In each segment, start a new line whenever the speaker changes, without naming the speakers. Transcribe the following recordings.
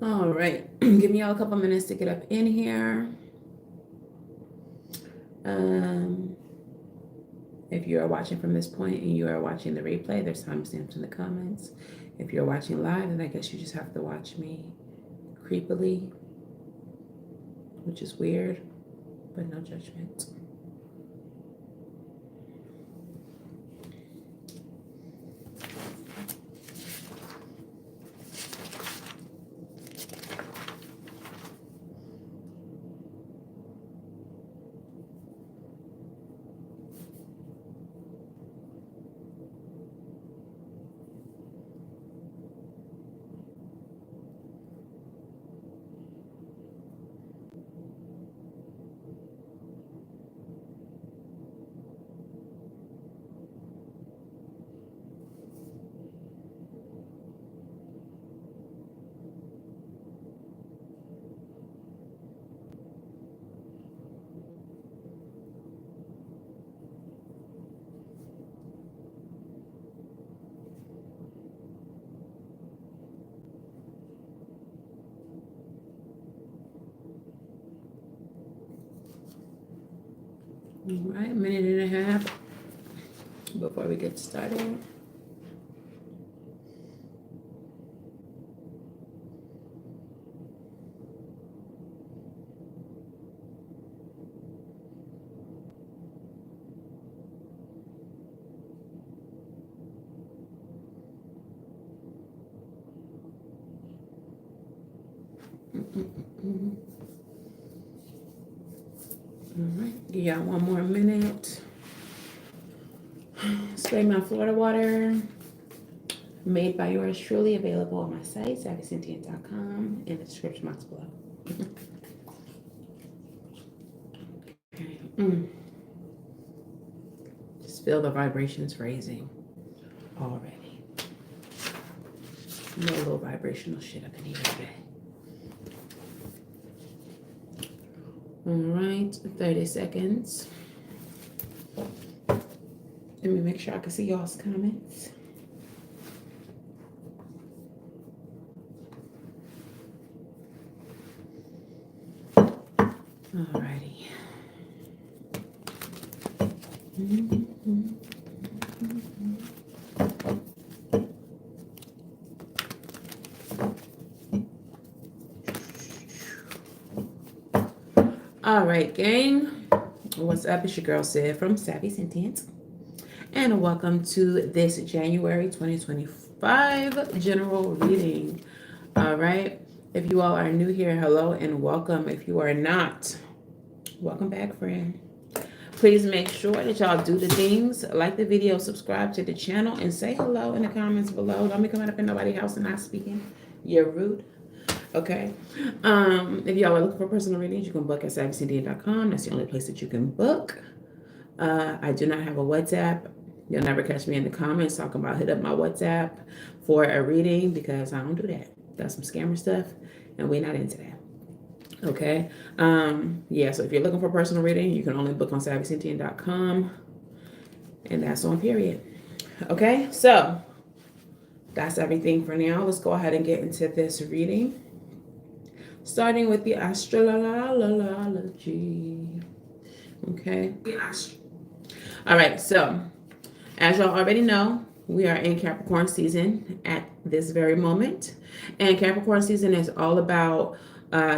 All right. Give me all a couple minutes to get up in here. Um, if you are watching from this point and you are watching the replay, there's timestamps in the comments. If you're watching live, then I guess you just have to watch me creepily, which is weird, but no judgment. All right, minute and a half before we get started. All right, give y'all one more minute. Spray my Florida water, made by yours truly, available on my site, savvysentient.com, in the description box below. Okay. Just feel the vibrations raising already. No low vibrational shit up in here today. All right, 30 seconds. Let me make sure I can see y'all's comments. All righty. All right, gang. What's up? It's your girl Sid from Savvy Sentient. And welcome to this January 2025 general reading. All right. If you all are new here, hello and welcome. If you are not, welcome back, friend. Please make sure that y'all do the things, like the video, subscribe to the channel, and say hello in the comments below. Don't be coming up in nobody's house and not speaking. You're rude. Okay. If y'all are looking for personal readings, you can book at savvysentient.com. That's the only place that you can book. I do not have a WhatsApp. You'll never catch me in the comments talking about hit up my WhatsApp for a reading because I don't do that. That's some scammer stuff, and we're not into that. Okay. Yeah, so if you're looking for personal reading, you can only book on savvysentient.com, and that's on period. Okay, so that's everything for now. Let's go ahead and get into this reading. Starting with the astrology. Okay. All right, so as y'all already know, we are in Capricorn season at this very moment. And Capricorn season is all about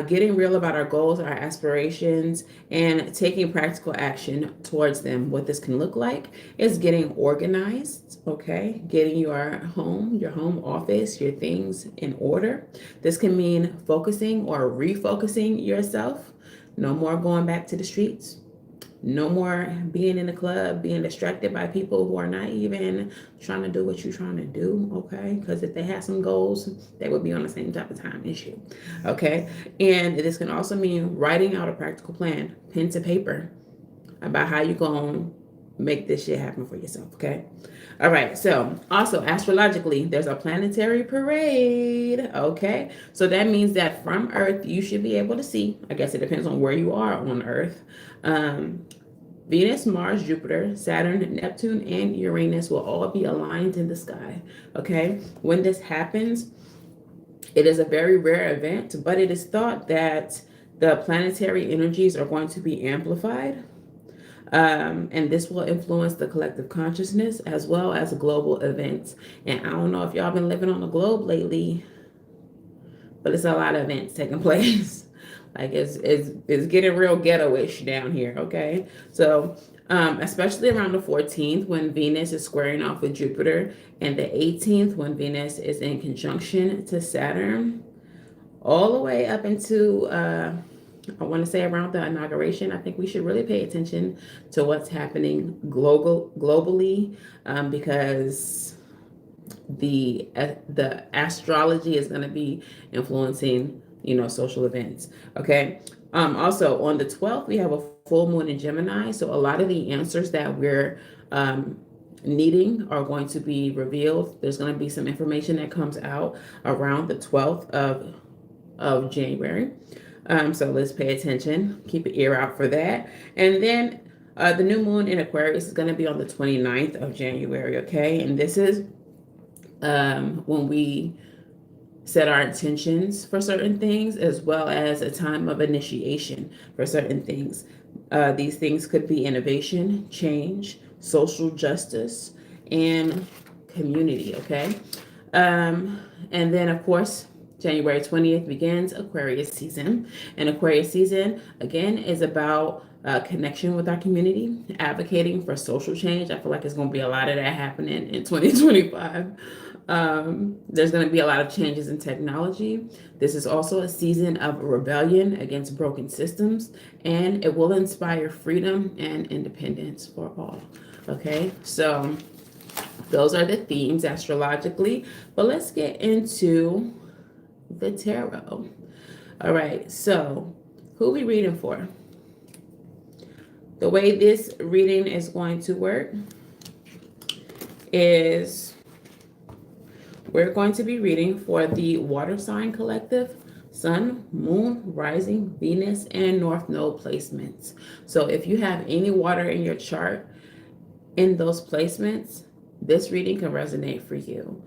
getting real about our goals, our aspirations, and taking practical action towards them. What this can look like is getting organized, okay? Getting your home office, your things in order. This can mean focusing or refocusing yourself. No more going back to the streets. No more being in the club, being distracted by people who are not even trying to do what you're trying to do, okay? Because if they had some goals, they would be on the same type of time as you, okay? And this can also mean writing out a practical plan, pen to paper, about how you're going to make this shit happen for yourself, okay? All right, so also astrologically, there's a planetary parade, okay? So that means that from Earth, you should be able to see, I guess it depends on where you are on Earth, Venus, Mars, Jupiter, Saturn, Neptune, and Uranus will all be aligned in the sky, okay? When this happens, It is a very rare event, but it is thought that the planetary energies are going to be amplified. And this will influence the collective consciousness as well as global events. And I don't know if y'all been living on the globe lately, but it's a lot of events taking place. Like it's getting real ghetto-ish down here. Okay, so especially around the 14th when Venus is squaring off with Jupiter, and the 18th when Venus is in conjunction to Saturn, all the way up into I want to say around the inauguration. I think we should really pay attention to what's happening globally, because the astrology is going to be influencing, social events. Okay. Also on the 12th we have a full moon in Gemini, so a lot of the answers that we're needing are going to be revealed. There's going to be some information that comes out around the 12th of January. So let's pay attention, keep an ear out for that. And then the new moon in Aquarius is going to be on the 29th of January. Okay, and this is when we set our intentions for certain things, as well as a time of initiation for certain things. These things could be innovation, change, social justice, and community. Okay. And then, of course, January 20th begins Aquarius season. And Aquarius season, again, is about connection with our community, advocating for social change. I feel like there's going to be a lot of that happening in 2025. There's going to be a lot of changes in technology. This is also a season of rebellion against broken systems, and it will inspire freedom and independence for all. Okay, so those are the themes astrologically, but let's get into the tarot. All right, so who are we reading for? The way this reading is going to work is we're going to be reading for the water sign collective, Sun, Moon, Rising, Venus, and North Node placements. So if you have any water in your chart in those placements, this reading can resonate for you.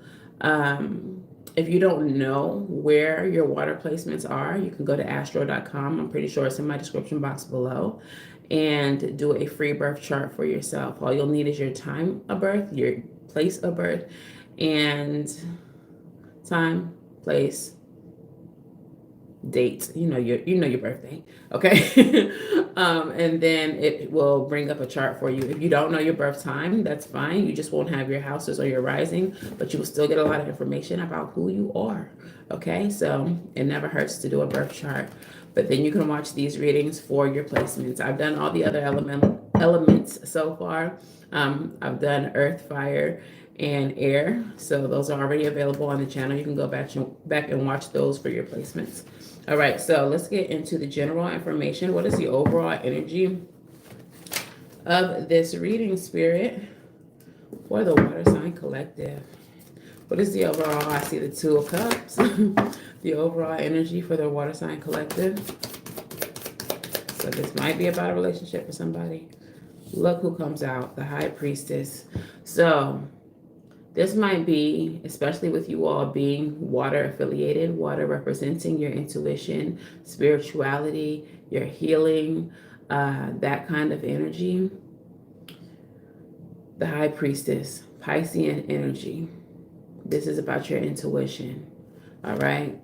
If you don't know where your water placements are, you can go to astro.com. I'm pretty sure it's in my description box below, and do a free birth chart for yourself. All you'll need is your time of birth, your place of birth, and time, place, date, your birthday. Okay. And then it will bring up a chart for you. If you don't know your birth time, that's fine. You just won't have your houses or your rising, but you will still get a lot of information about who you are. Okay, so it never hurts to do a birth chart. But then you can watch these readings for your placements. I've done all the other elements so far. I've done earth, fire, and air. So those are already available on the channel. You can go back and watch those for your placements. All right, so let's get into the general information. What is the overall energy of this reading, Spirit, for the water sign collective? What is the overall? I see the Two of Cups. The overall energy for the water sign collective. So this might be about a relationship for somebody. Look who comes out, the High Priestess. So this might be, especially with you all being water affiliated, water representing your intuition, spirituality, your healing, that kind of energy. The High Priestess, Piscean energy. This is about your intuition. All right.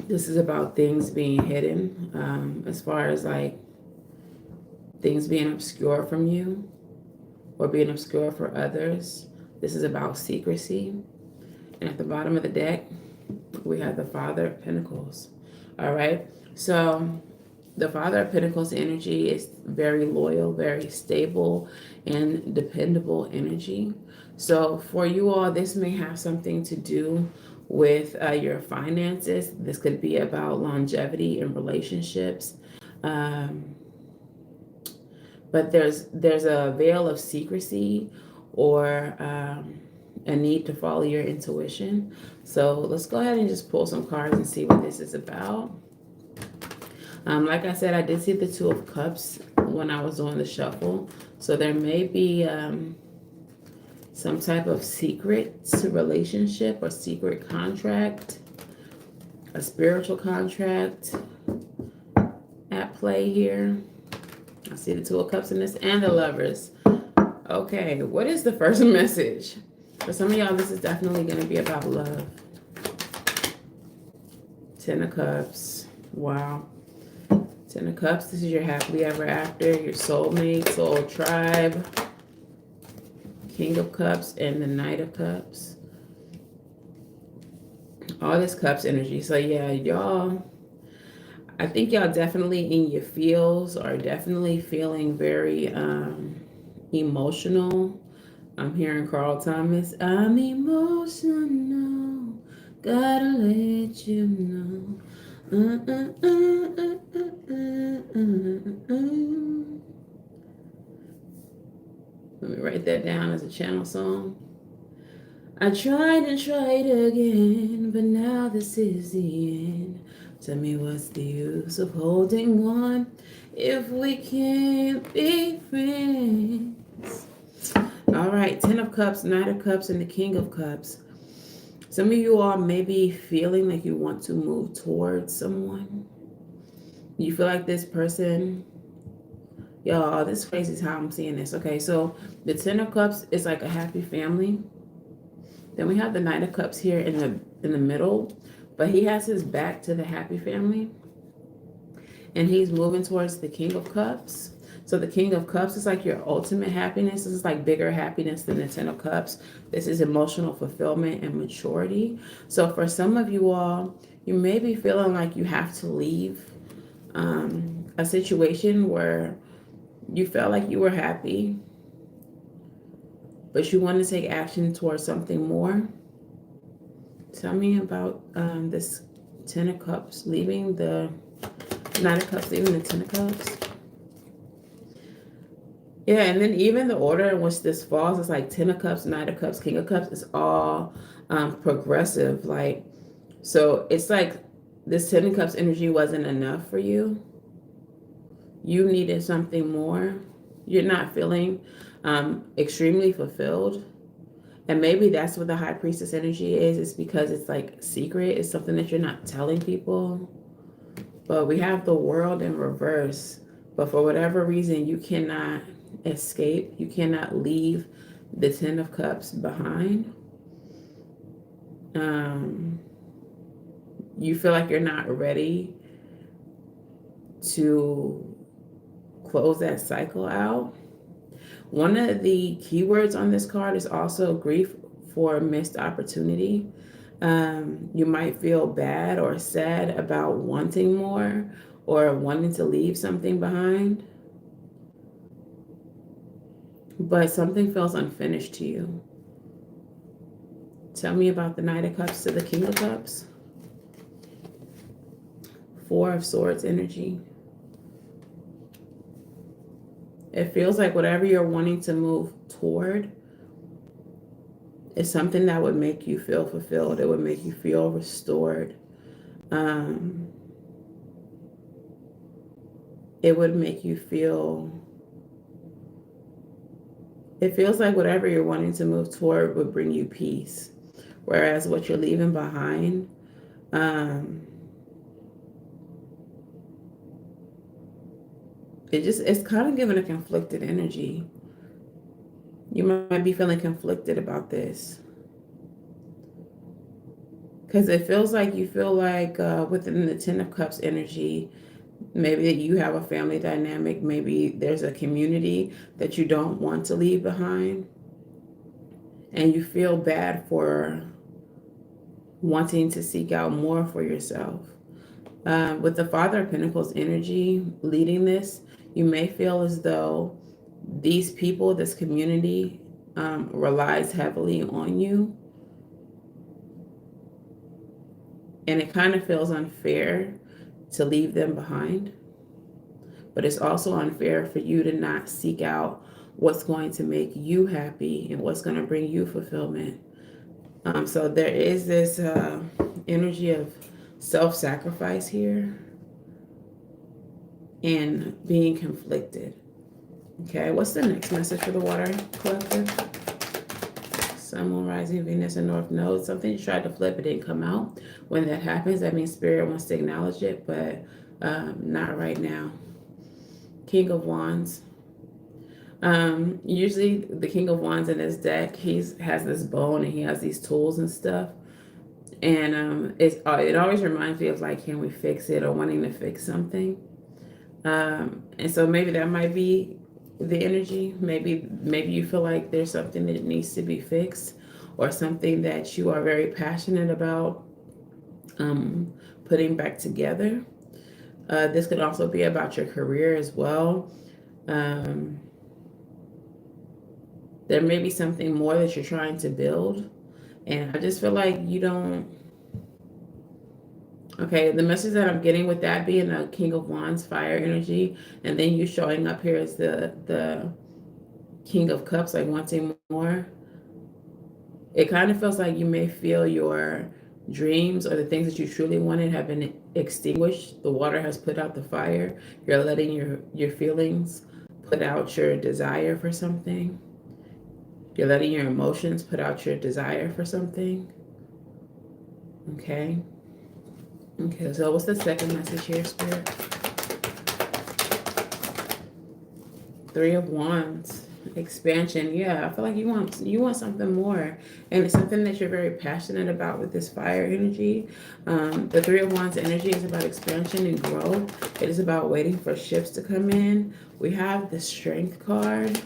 This is about things being hidden, as far as like things being obscure from you or being obscure for others. This is about secrecy. And at the bottom of the deck, we have the Father of Pentacles. All right. So the Father of Pentacles energy is very loyal, very stable, and dependable energy. So for you all, this may have something to do with your finances. This could be about longevity in relationships. But there's a veil of secrecy or a need to follow your intuition. So let's go ahead and just pull some cards and see what this is about. Like I said, I did see the Two of Cups when I was doing the shuffle. So there may be some type of secret relationship or secret contract a spiritual contract at play here. I see the Two of Cups in this and the Lovers. Okay, what is the first message? For some of y'all, this is definitely going to be about love. Ten of Cups. Wow. Ten of Cups, this is your happily ever after, your soulmate, soul tribe. King of Cups and the Knight of Cups. All this Cups energy. So yeah, y'all, I think y'all definitely in your feels are definitely feeling very emotional. I'm hearing Carl Thomas. I'm emotional. Gotta let you know. Let me write that down as a channel song. I tried and tried again, but now this is the end. Tell me what's the use of holding on if we can't be friends? All right, Ten of Cups, Knight of Cups, and the King of Cups. Some of you all may be feeling like you want to move towards someone. You feel like this person, y'all, this is crazy is how I'm seeing this. Okay, so the Ten of Cups is like a happy family. Then we have the Knight of Cups here in the middle, but he has his back to the happy family. And he's moving towards the King of Cups. So the King of Cups is like your ultimate happiness. This is like bigger happiness than the Ten of Cups. This is emotional fulfillment and maturity. So for some of you all, you may be feeling like you have to leave a situation where you felt like you were happy, but you want to take action towards something more. Tell me about this Ten of Cups, leaving the Nine of Cups, leaving the Ten of Cups. Yeah, and then even the order in which this falls is like Ten of Cups, Knight of Cups, King of Cups. It's all progressive. Like, so it's like this Ten of Cups energy wasn't enough for you. You needed something more. You're not feeling extremely fulfilled. And maybe that's what the High Priestess energy is. It's because it's like secret. It's something that you're not telling people. But we have the World in reverse. But for whatever reason, you cannot escape. You cannot leave the Ten of Cups behind. You feel like you're not ready to close that cycle out. One of the keywords on this card is also grief for missed opportunity. You might feel bad or sad about wanting more or wanting to leave something behind, but something feels unfinished to you. Tell me about the Knight of Cups to the King of Cups. Four of Swords energy. It feels like whatever you're wanting to move toward is something that would make you feel fulfilled. It would make you feel restored. It would make you feel, it feels like whatever you're wanting to move toward would bring you peace. Whereas what you're leaving behind, it's kind of giving a conflicted energy. You might be feeling conflicted about this. Because it feels like you feel like within the Ten of Cups energy, maybe you have a family dynamic. Maybe there's a community that you don't want to leave behind. And you feel bad for wanting to seek out more for yourself. With the Father of Pentacles energy leading this, you may feel as though these people, this community, relies heavily on you. And it kind of feels unfair to leave them behind. But it's also unfair for you to not seek out what's going to make you happy and what's going to bring you fulfillment. So there is this energy of self-sacrifice here and being conflicted. Okay, what's the next message for the Water Collective? Sun, Moon, Rising, Venus, and North Node. Something you tried to flip, it didn't come out. When that happens, that means Spirit wants to acknowledge it, but not right now. King of Wands. Usually the King of Wands in this deck, has this bone and he has these tools and stuff. And it always reminds me of like, can we fix it, or wanting to fix something. And so maybe that might be the energy. Maybe you feel like there's something that needs to be fixed, or something that you are very passionate about putting back together. This could also be about your career as well. There may be something more that you're trying to build, and I just feel like you don't. Okay, the message that I'm getting with that being a King of Wands fire energy, and then you showing up here as the King of Cups, like wanting more. It kind of feels like you may feel your dreams or the things that you truly wanted have been extinguished. The water has put out the fire. You're letting your feelings put out your desire for something. You're letting your emotions put out your desire for something. Okay. Okay, so what's the second message here, Spirit? Three of Wands, expansion. Yeah, I feel like you want something more, and it's something that you're very passionate about with this fire energy. The Three of Wands energy is about expansion and growth. It is about waiting for shifts to come in. We have the Strength card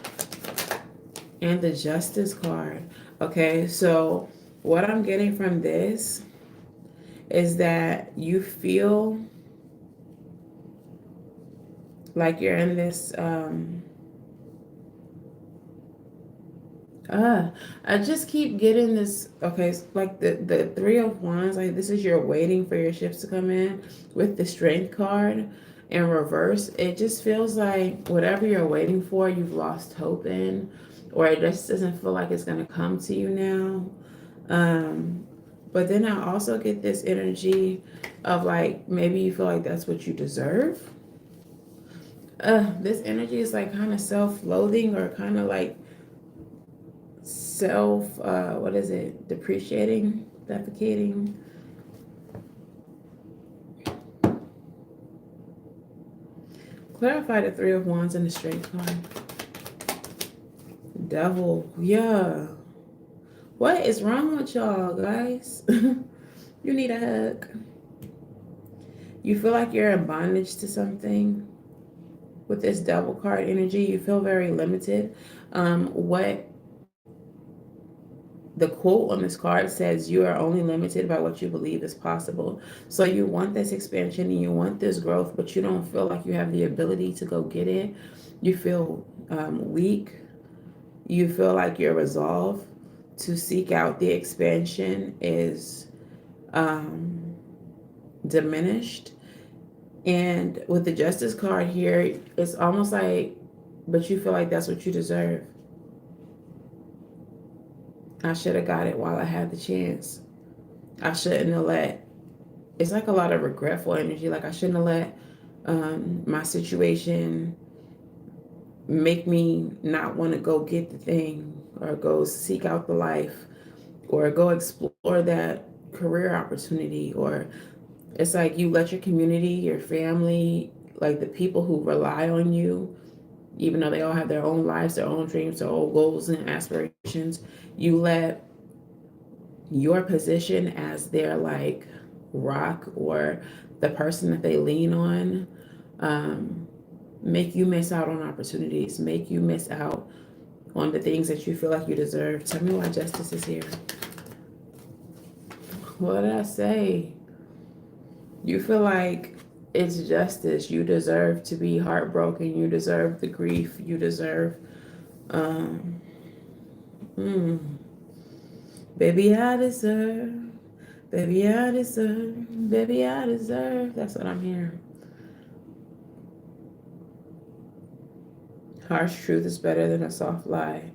and the Justice card. Okay, so what I'm getting from this is that you feel like you're in this I just keep getting this. Okay, it's like the Three of Wands, like this is you're waiting for your shifts to come in. With the Strength card in reverse, it just feels like whatever you're waiting for, you've lost hope in, or it just doesn't feel like it's going to come to you now. But then I also get this energy of like, maybe you feel like that's what you deserve. This energy is like kind of self-loathing, or kind of like what is it, depreciating, defecating. Clarify the Three of Wands and the Strength card. Devil. Yeah, what is wrong with y'all, guys? You need a hug. You feel like you're in bondage to something with this Devil card energy. You feel very limited. What the quote on this card says, you are only limited by what you believe is possible. So you want this expansion and you want this growth, but you don't feel like you have the ability to go get it. You feel weak. You feel like your resolve to seek out the expansion is diminished. And with the Justice card here, it's almost like, but you feel like that's what you deserve. I should have got it while I had the chance. I shouldn't have let, it's like a lot of regretful energy. Like I shouldn't have let my situation make me not want to go get the thing, or go seek out the life, or go explore that career opportunity. Or it's like you let your community, your family, like the people who rely on you, even though they all have their own lives, their own dreams, their own goals and aspirations, you let your position as their like rock, or the person that they lean on, make you miss out on opportunities, make you miss out on the things that you feel like you deserve. Tell me why Justice is here. What did I say? You feel like it's justice. You deserve to be heartbroken. You deserve the grief. You deserve baby, I deserve. Baby, I deserve. Baby, I deserve. That's what I'm hearing. Harsh truth is better than a soft lie.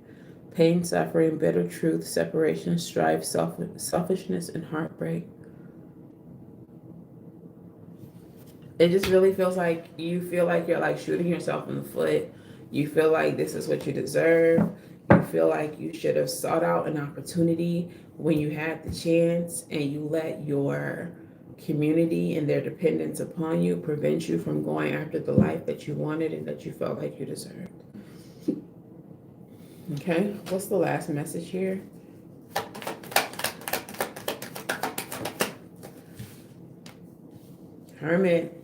Pain, suffering, bitter truth, separation, strife, selfishness, and heartbreak. It just really feels like you feel like you're like shooting yourself in the foot. You feel like this is what you deserve. You feel like you should have sought out an opportunity when you had the chance, and you let your community and their dependence upon you prevent you from going after the life that you wanted and that you felt like you deserved. Okay, what's the last message here? Hermit.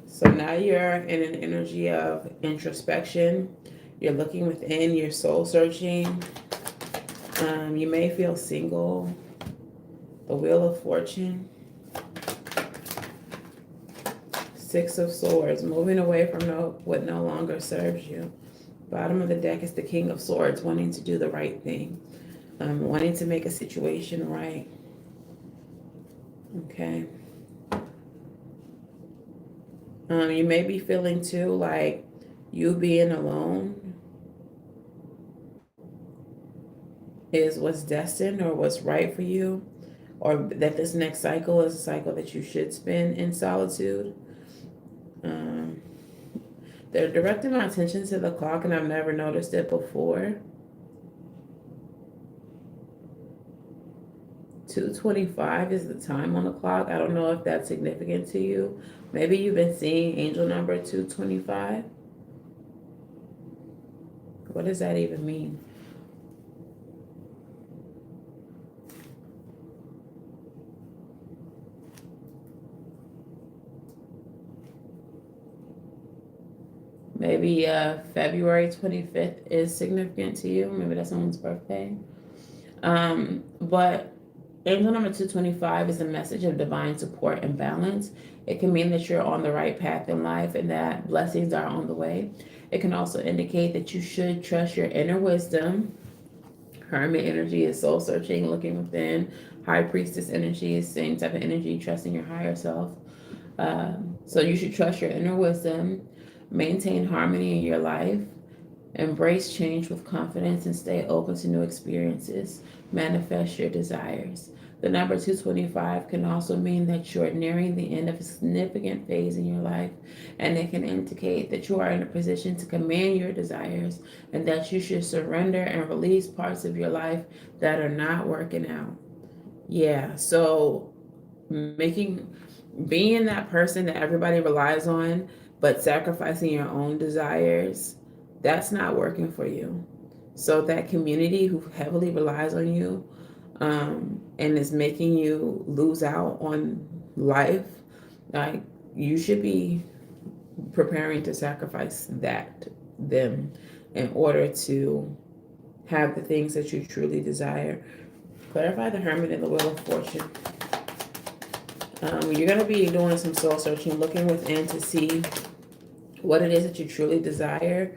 So now you're in an energy of introspection. You're looking within, you're soul searching. You may feel single. The Wheel of Fortune. Six of Swords, moving away from what no longer serves you. Bottom of the deck is the King of Swords, wanting to do the right thing. Wanting to make a situation right. Okay. You may be feeling too like you being alone is what's destined or what's right for you, or that this next cycle is a cycle that you should spend in solitude. They're directing my attention to the clock, and I've never noticed it before. 2:25 is the time on the clock. I don't know if that's significant to you. Maybe you've been seeing angel number 225. What does that even mean? Maybe February 25th is significant to you. Maybe that's someone's birthday. But angel number 225 is a message of divine support and balance. It can mean that you're on the right path in life and that blessings are on the way. It can also indicate that you should trust your inner wisdom. Hermit energy is soul searching, looking within. High Priestess energy is same type of energy, trusting your higher self. So you should trust your inner wisdom, maintain harmony in your life, embrace change with confidence, and stay open to new experiences. Manifest your desires. The number 225 can also mean that you're nearing the end of a significant phase in your life, and it can indicate that you are in a position to command your desires and that you should surrender and release parts of your life that are not working out. Yeah, so being that person that everybody relies on, but sacrificing your own desires, that's not working for you. So that community who heavily relies on you, and is making you lose out on life, like, you should be preparing to sacrifice them in order to have the things that you truly desire. Clarify the Hermit and the Wheel of Fortune. You're going to be doing some soul searching, looking within to see what it is that you truly desire.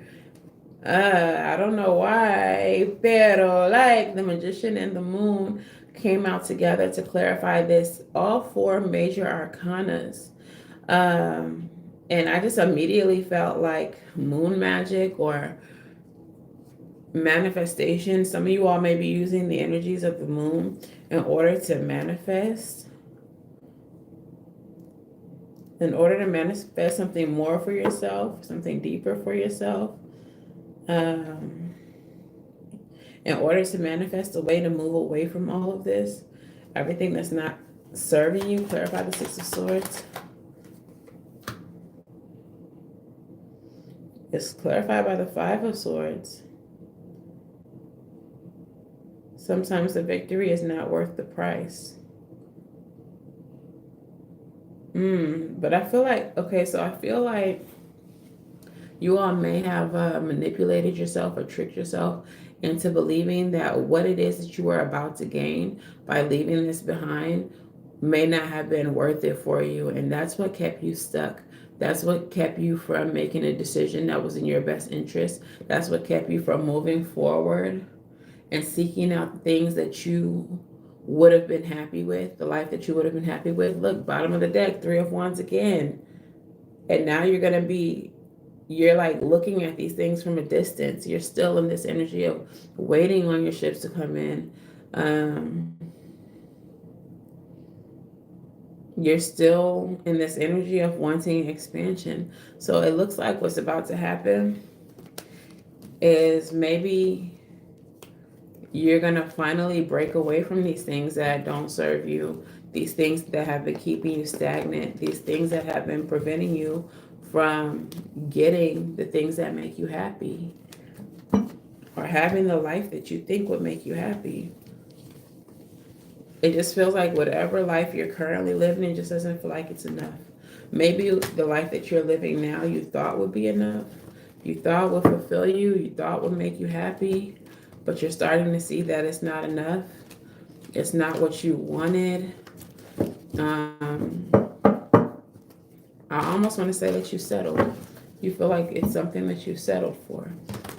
I don't know why, pero like the Magician and the Moon came out together to clarify this, all four major arcanas. And I just immediately felt like moon magic or manifestation. Some of you all may be using the energies of the moon in order to manifest. In order to manifest something more for yourself, something deeper for yourself. In order to manifest a way to move away from all of this, everything that's not serving you, clarify the Six of Swords. It's clarified by the Five of Swords. Sometimes the victory is not worth the price. But I feel like, okay, so I feel like you all may have manipulated yourself or tricked yourself into believing that what it is that you were about to gain by leaving this behind may not have been worth it for you. And that's what kept you stuck. That's what kept you from making a decision that was in your best interest. That's what kept you from moving forward and seeking out the things that you would have been happy with, the life that you would have been happy with. Look, bottom of the deck, Three of Wands again. And now you're like looking at these things from a distance. You're still in this energy of waiting on your ships to come in. You're still in this energy of wanting expansion. So it looks like what's about to happen is maybe you're going to finally break away from these things that don't serve you, these things that have been keeping you stagnant, these things that have been preventing you from getting the things that make you happy or having the life that you think would make you happy. It just feels like whatever life you're currently living, it just doesn't feel like it's enough. Maybe the life that you're living now you thought would be enough, you thought would fulfill you, you thought would make you happy, but you're starting to see that it's not enough. It's not what you wanted. I almost want to say that you settled. You feel like it's something that you settled for.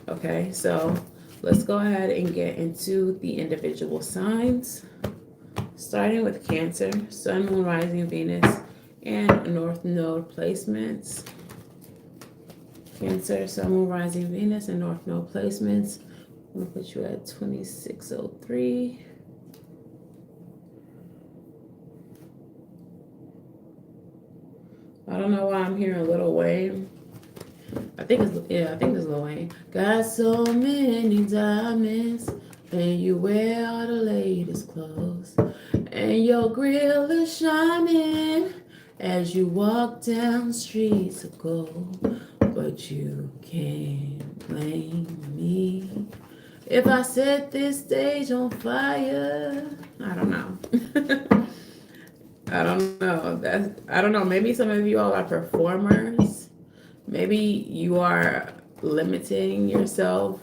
Okay, so let's go ahead and get into the individual signs. Starting with Cancer, Sun, Moon, Rising, Venus, and North Node placements. Cancer, Sun, Moon, Rising, Venus, and North Node placements. I'm going to put you at 2603. I don't know why I'm hearing Lil Wayne. I think it's Lil Wayne. Got so many diamonds, and you wear all the latest clothes, and your grill is shining as you walk down streets of gold. But you can't blame me if I set this stage on fire. I don't know. I don't know. Maybe some of you all are performers. Maybe you are limiting yourself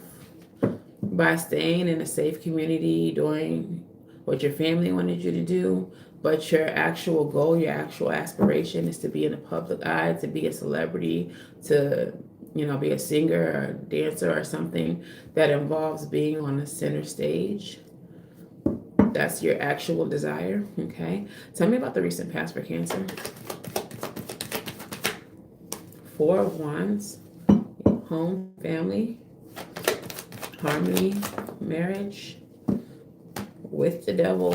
by staying in a safe community, doing what your family wanted you to do, but your actual goal, your actual aspiration is to be in the public eye, to be a celebrity, to be a singer or a dancer or something that involves being on the center stage. That's your actual desire, okay? Tell me about the recent past for Cancer. 4 of Wands, home, family, harmony, marriage, with the devil,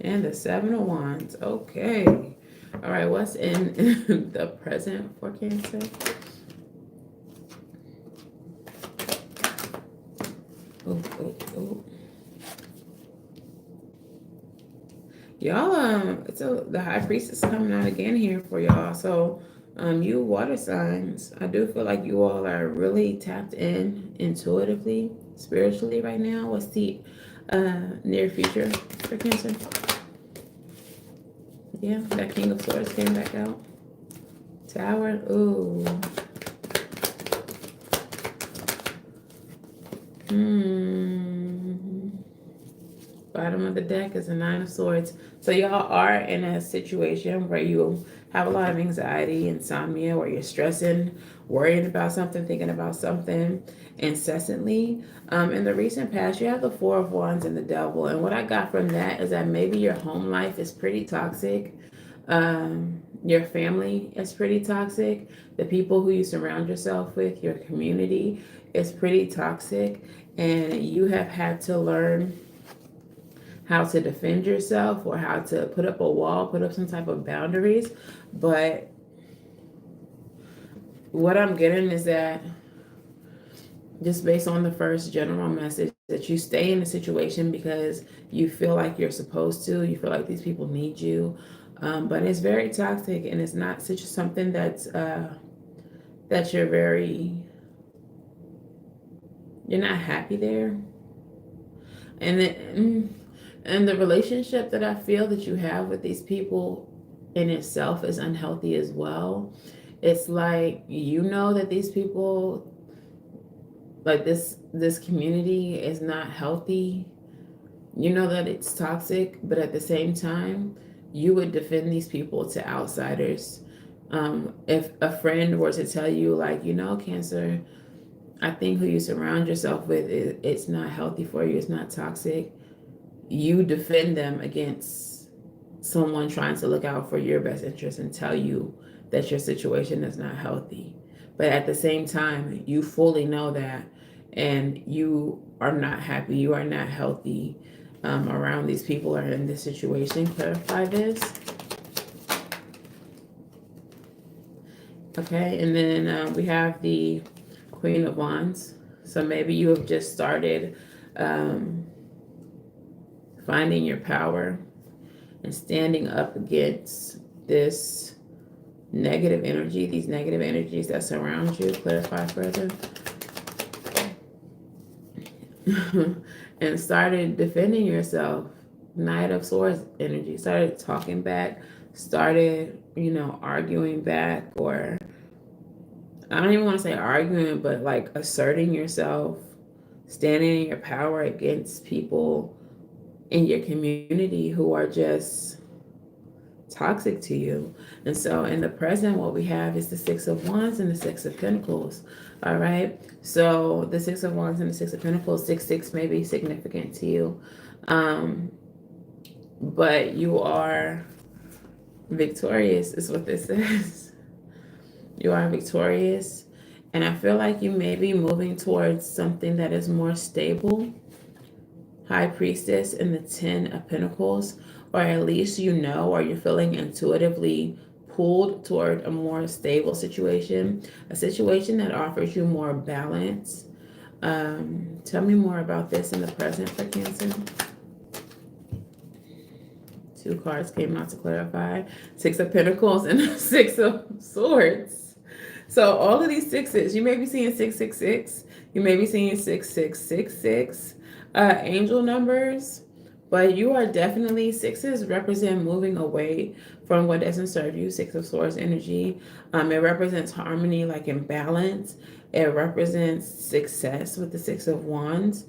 and the 7 of Wands. Okay. All right, what's in the present for Cancer? Oh. Y'all, the High Priestess coming out again here for y'all. So, you water signs, I do feel like you all are really tapped in intuitively, spiritually right now. What's the near future for Cancer? Yeah, that King of Swords came back out. Tower, ooh. Bottom of the deck is a 9 of Swords. So y'all are in a situation where you have a lot of anxiety, insomnia, where you're stressing, worrying about something, thinking about something incessantly. In the recent past, you have the 4 of Wands and the devil. And what I got from that is that maybe your home life is pretty toxic. Your family is pretty toxic. The people who you surround yourself with, your community is pretty toxic. And you have had to learn how to defend yourself or how to put up a wall, put up some type of boundaries. But what I'm getting is that, just based on the first general message, that you stay in a situation because you feel like you're supposed to, you feel like these people need you. But it's very toxic, and it's not such something that you're not happy there. And the relationship that I feel that you have with these people in itself is unhealthy as well. It's like, that these people, like this community is not healthy. You know that it's toxic, but at the same time, you would defend these people to outsiders. If a friend were to tell you, like, Cancer, I think who you surround yourself with, it's not healthy for you, it's not toxic, you defend them against someone trying to look out for your best interest and tell you that your situation is not healthy. But at the same time, you fully know that, and you are not happy, you are not healthy around these people or in this situation. Clarify this. Okay, and then we have the Queen of Wands. So maybe you have just started um, finding your power and standing up against this negative energy, these negative energies that surround you. Clarify further. And started defending yourself. Knight of Swords energy. Started talking back, started, arguing back, or I don't even want to say arguing, but like asserting yourself, standing in your power against people in your community who are just toxic to you. And so in the present, what we have is the Six of Wands and the Six of Pentacles. All right. So the Six of Wands and the Six of Pentacles, 6 may be significant to you. But you are victorious, is what this says. You are victorious. And I feel like you may be moving towards something that is more stable. High Priestess and the 10 of Pentacles, or at least or you're feeling intuitively pulled toward a more stable situation, a situation that offers you more balance. Tell me more about this in the present for Cancer. 2 cards came out to clarify. 6 of Pentacles and 6 of Swords. So all of these sixes, you may be seeing 666. You may be seeing 6666. Angel numbers, but you are definitely, sixes represent moving away from what doesn't serve you. 6 of Swords energy. It represents harmony, like in balance. It represents success with the 6 of Wands.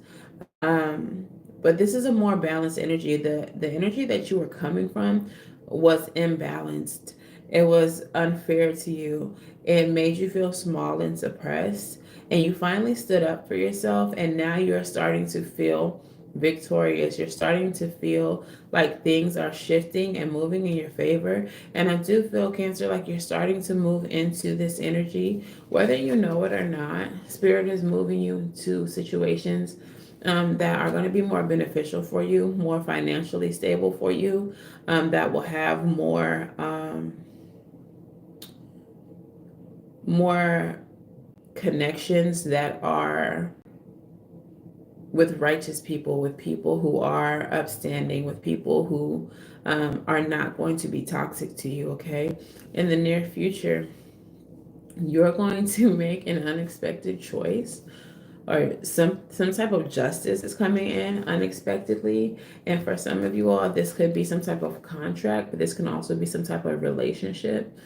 But this is a more balanced energy. The energy that you were coming from was imbalanced. It was unfair to you. It made you feel small and suppressed. And you finally stood up for yourself. And now you're starting to feel victorious. You're starting to feel like things are shifting and moving in your favor. And I do feel, Cancer, like you're starting to move into this energy, whether you know it or not. Spirit is moving you to situations that are going to be more beneficial for you, more financially stable for you, that will have more connections that are with righteous people, with people who are upstanding, with people who are not going to be toxic to you, okay? In the near future, you're going to make an unexpected choice, or some type of justice is coming in unexpectedly. And for some of you all, this could be some type of contract, but this can also be some type of relationship.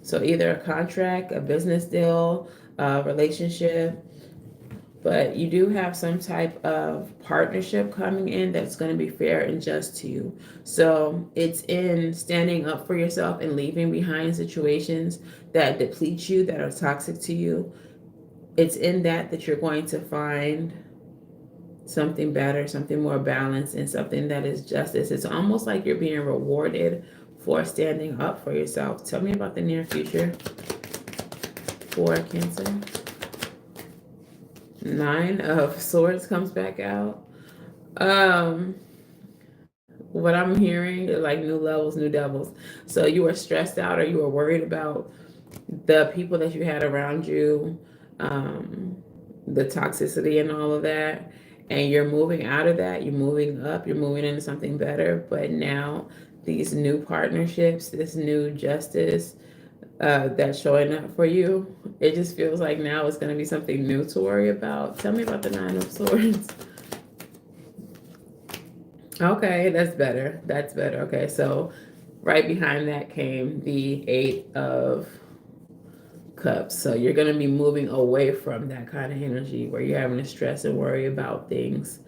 So either a contract, a business deal, a relationship, but you do have some type of partnership coming in that's going to be fair and just to you. So it's in standing up for yourself and leaving behind situations that deplete you, that are toxic to you. It's in that you're going to find something better, something more balanced, and something that is justice. It's almost like you're being rewarded for standing up for yourself. Tell me about the near future for Cancer. 9 of Swords comes back out. What I'm hearing is like new levels, new devils. So you were stressed out, or you were worried about the people that you had around you, the toxicity and all of that. And you're moving out of that, you're moving up, you're moving into something better. But now these new partnerships, this new justice that's showing up for you, it just feels like now it's going to be something new to worry about. Tell me about the 9 of Swords. Okay, that's better. That's better. Okay, so right behind that came the 8 of Cups. So you're going to be moving away from that kind of energy where you're having to stress and worry about things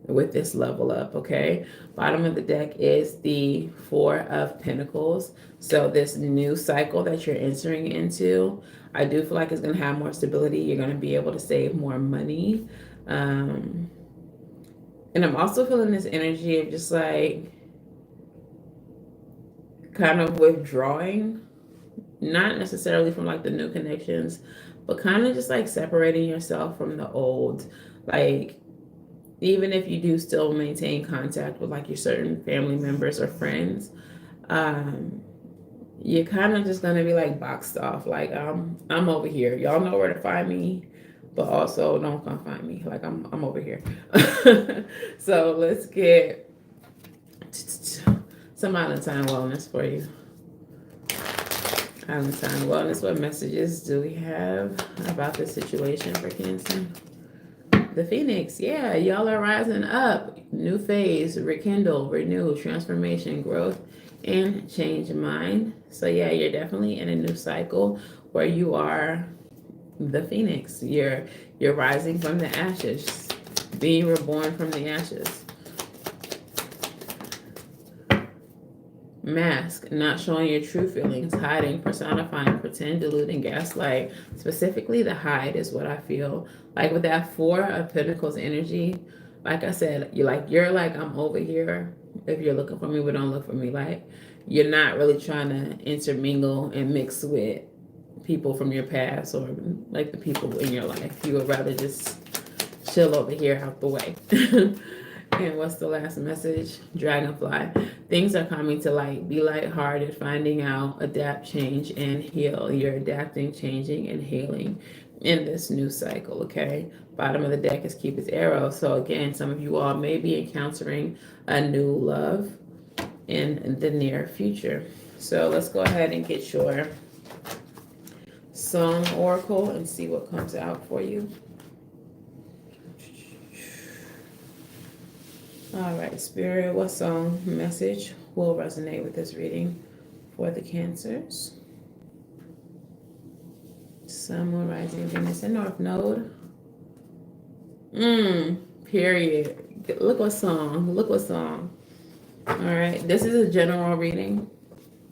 with this level up, okay? Bottom of the deck is the 4 of Pentacles. So this new cycle that you're entering into, I do feel like it's going to have more stability. You're going to be able to save more money. And I'm also feeling this energy of just like kind of withdrawing, not necessarily from like the new connections, but kind of just like separating yourself from the old. Like, even if you do still maintain contact with like your certain family members or friends, you're kind of just gonna be like boxed off. Like I'm over here. Y'all know where to find me, but also don't come find me. Like I'm over here. So let's get some Valentine wellness for you. Valentine wellness. What messages do we have about the situation for Cancer? The Phoenix, yeah, y'all are rising up. New phase, rekindle, renew, transformation, growth, and change mind. So yeah, you're definitely in a new cycle where you are the Phoenix. You're rising from the ashes, being reborn from the ashes. Mask, not showing your true feelings, hiding, personifying, pretend, delude, and gaslight. Specifically, the hide is what I feel. Like with that Four of Pentacles energy, like I said, you're like, I'm over here. If you're looking for me, but don't look for me. Like, you're not really trying to intermingle and mix with people from your past or like the people in your life. You would rather just chill over here out the way. And what's the last message? Dragonfly. Things are coming to light. Be lighthearted, finding out, adapt, change, and heal. You're adapting, changing, and healing in this new cycle, okay? Bottom of the deck is Cupid's arrow. So again, some of you all may be encountering a new love in the near future. So let's go ahead and get your song oracle and see what comes out for you. All right, Spirit, what song message will resonate with this reading for the Cancers? Sun, Moon, Rising, Venus, and North Node. Period. Look what song. Look what song. All right, this is a general reading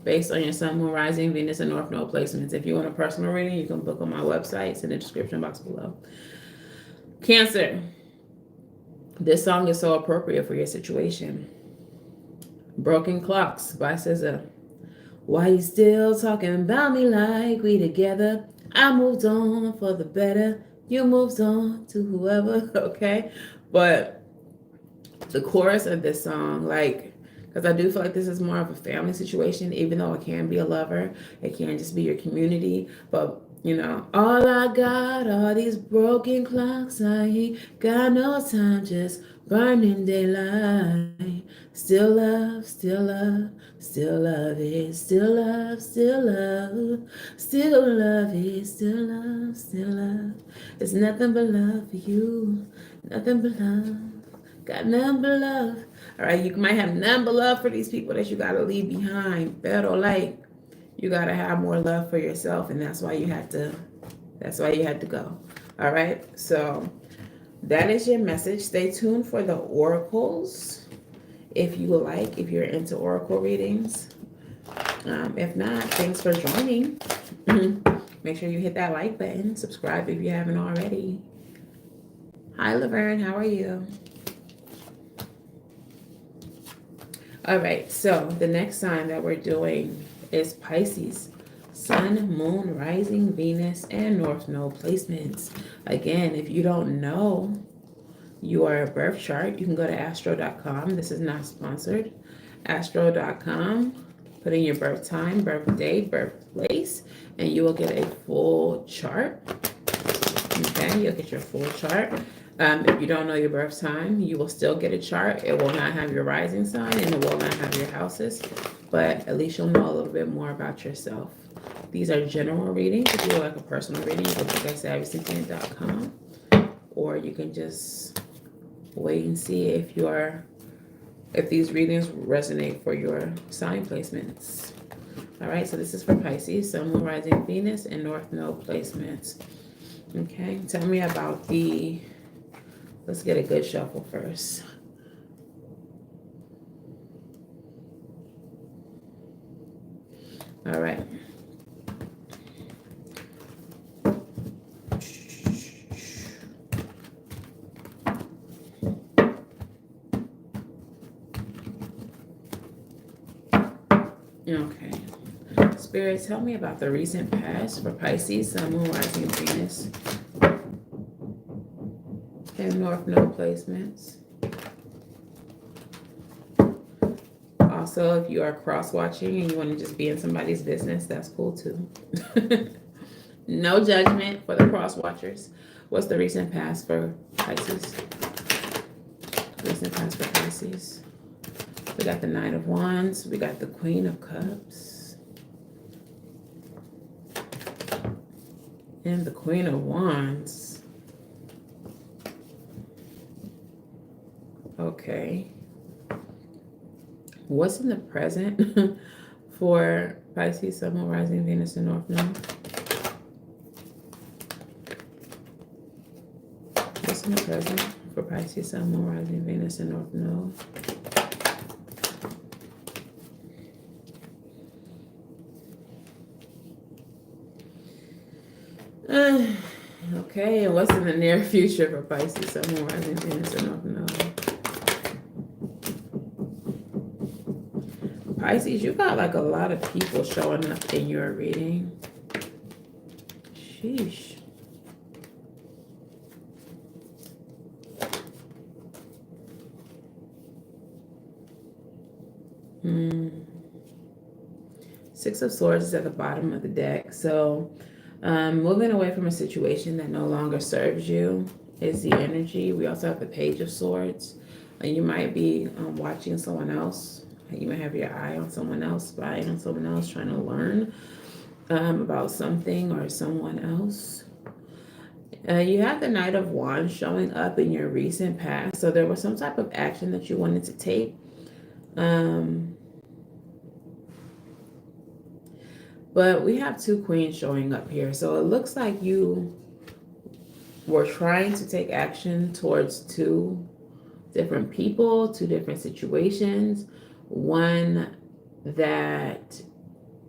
based on your Sun, Moon, Rising, Venus, and North Node placements. If you want a personal reading, you can book on my website. It's in the description box below. Cancer. This song is so appropriate for your situation. Broken Clocks by SZA. Why you still talking about me like we together? I moved on for the better. You moved on to whoever, okay? But the chorus of this song, like, because I do feel like this is more of a family situation, even though it can be a lover. It can just be your community. But, you know, all I got are these broken clocks. I ain't got no time, just burning daylight. Still love, still love, still love it. Still love, still love, still love it. Still love, still love. It's nothing but love for you. Nothing but love. Got nothing but love. All right, you might have nothing but love for these people that you got to leave behind. Pero like, you got to have more love for yourself, and that's why you had to go. All right, so that is your message. Stay tuned for the oracles if you would like, if you're into oracle readings. If not, thanks for joining. Make sure you hit that like button. Subscribe if you haven't already. Hi, Laverne. How are you? All right, so the next sign that we're doing is Pisces. Sun, Moon, Rising, Venus, and North Node placements. Again, if you don't know your birth chart, you can go to astro.com. This is not sponsored. Astro.com. Put in your birth time, birthday, birthplace, and you will get a full chart. Okay, you'll get your full chart. If you don't know your birth time, you will still get a chart. It will not have your rising sign and it will not have your houses, but at least you'll know a little bit more about yourself. These are general readings. If you would like a personal reading, you can book at SavySentient.com, or you can just wait and see if these readings resonate for your sign placements. All right, so this is for Pisces, Sun, Moon, Rising, Venus, and North Node placements. Okay, tell me about let's get a good shuffle first. All right. Okay. Spirit, tell me about the recent past for Pisces, Sun, Moon, Rising, Venus, and North Node placements. Also, if you are cross-watching and you want to just be in somebody's business, that's cool too. No judgment for the cross-watchers. What's the recent past for Pisces? Recent past for Pisces. We got the Knight of Wands. We got the Queen of Cups. And the Queen of Wands. Okay. What's in the present for Pisces, Sun, Moon, Rising, Venus, and North Node? What's in the present for Pisces, Sun, Moon, Rising, Venus, and North Node? Okay, and what's in the near future for Pisces, Sun, Moon, Rising, Venus, and North Node? Pisces, you got like a lot of people showing up in your reading. Sheesh. Six of Swords is at the bottom of the deck. So moving away from a situation that no longer serves you is the energy. We also have the Page of Swords. You might be watching someone else. You might have your eye on someone else, spying on someone else, trying to learn about something or someone else. You have the Knight of Wands showing up in your recent past. So there was some type of action that you wanted to take. But we have two queens showing up here. So it looks like you were trying to take action towards two different people, two different situations. One that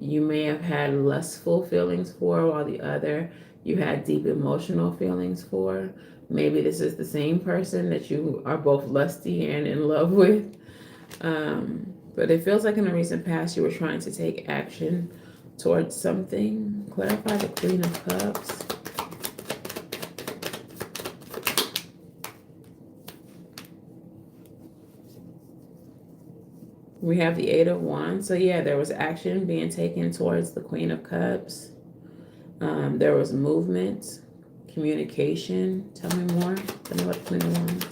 you may have had lustful feelings for, while the other you had deep emotional feelings for. Maybe this is the same person that you are both lusty and in love with. But it feels like in the recent past you were trying to take action towards something. Clarify the Queen of Cups. We have the Eight of Wands. So yeah, there was action being taken towards the Queen of Cups. There was movement, communication. Tell me more. Tell me about the Queen of Wands.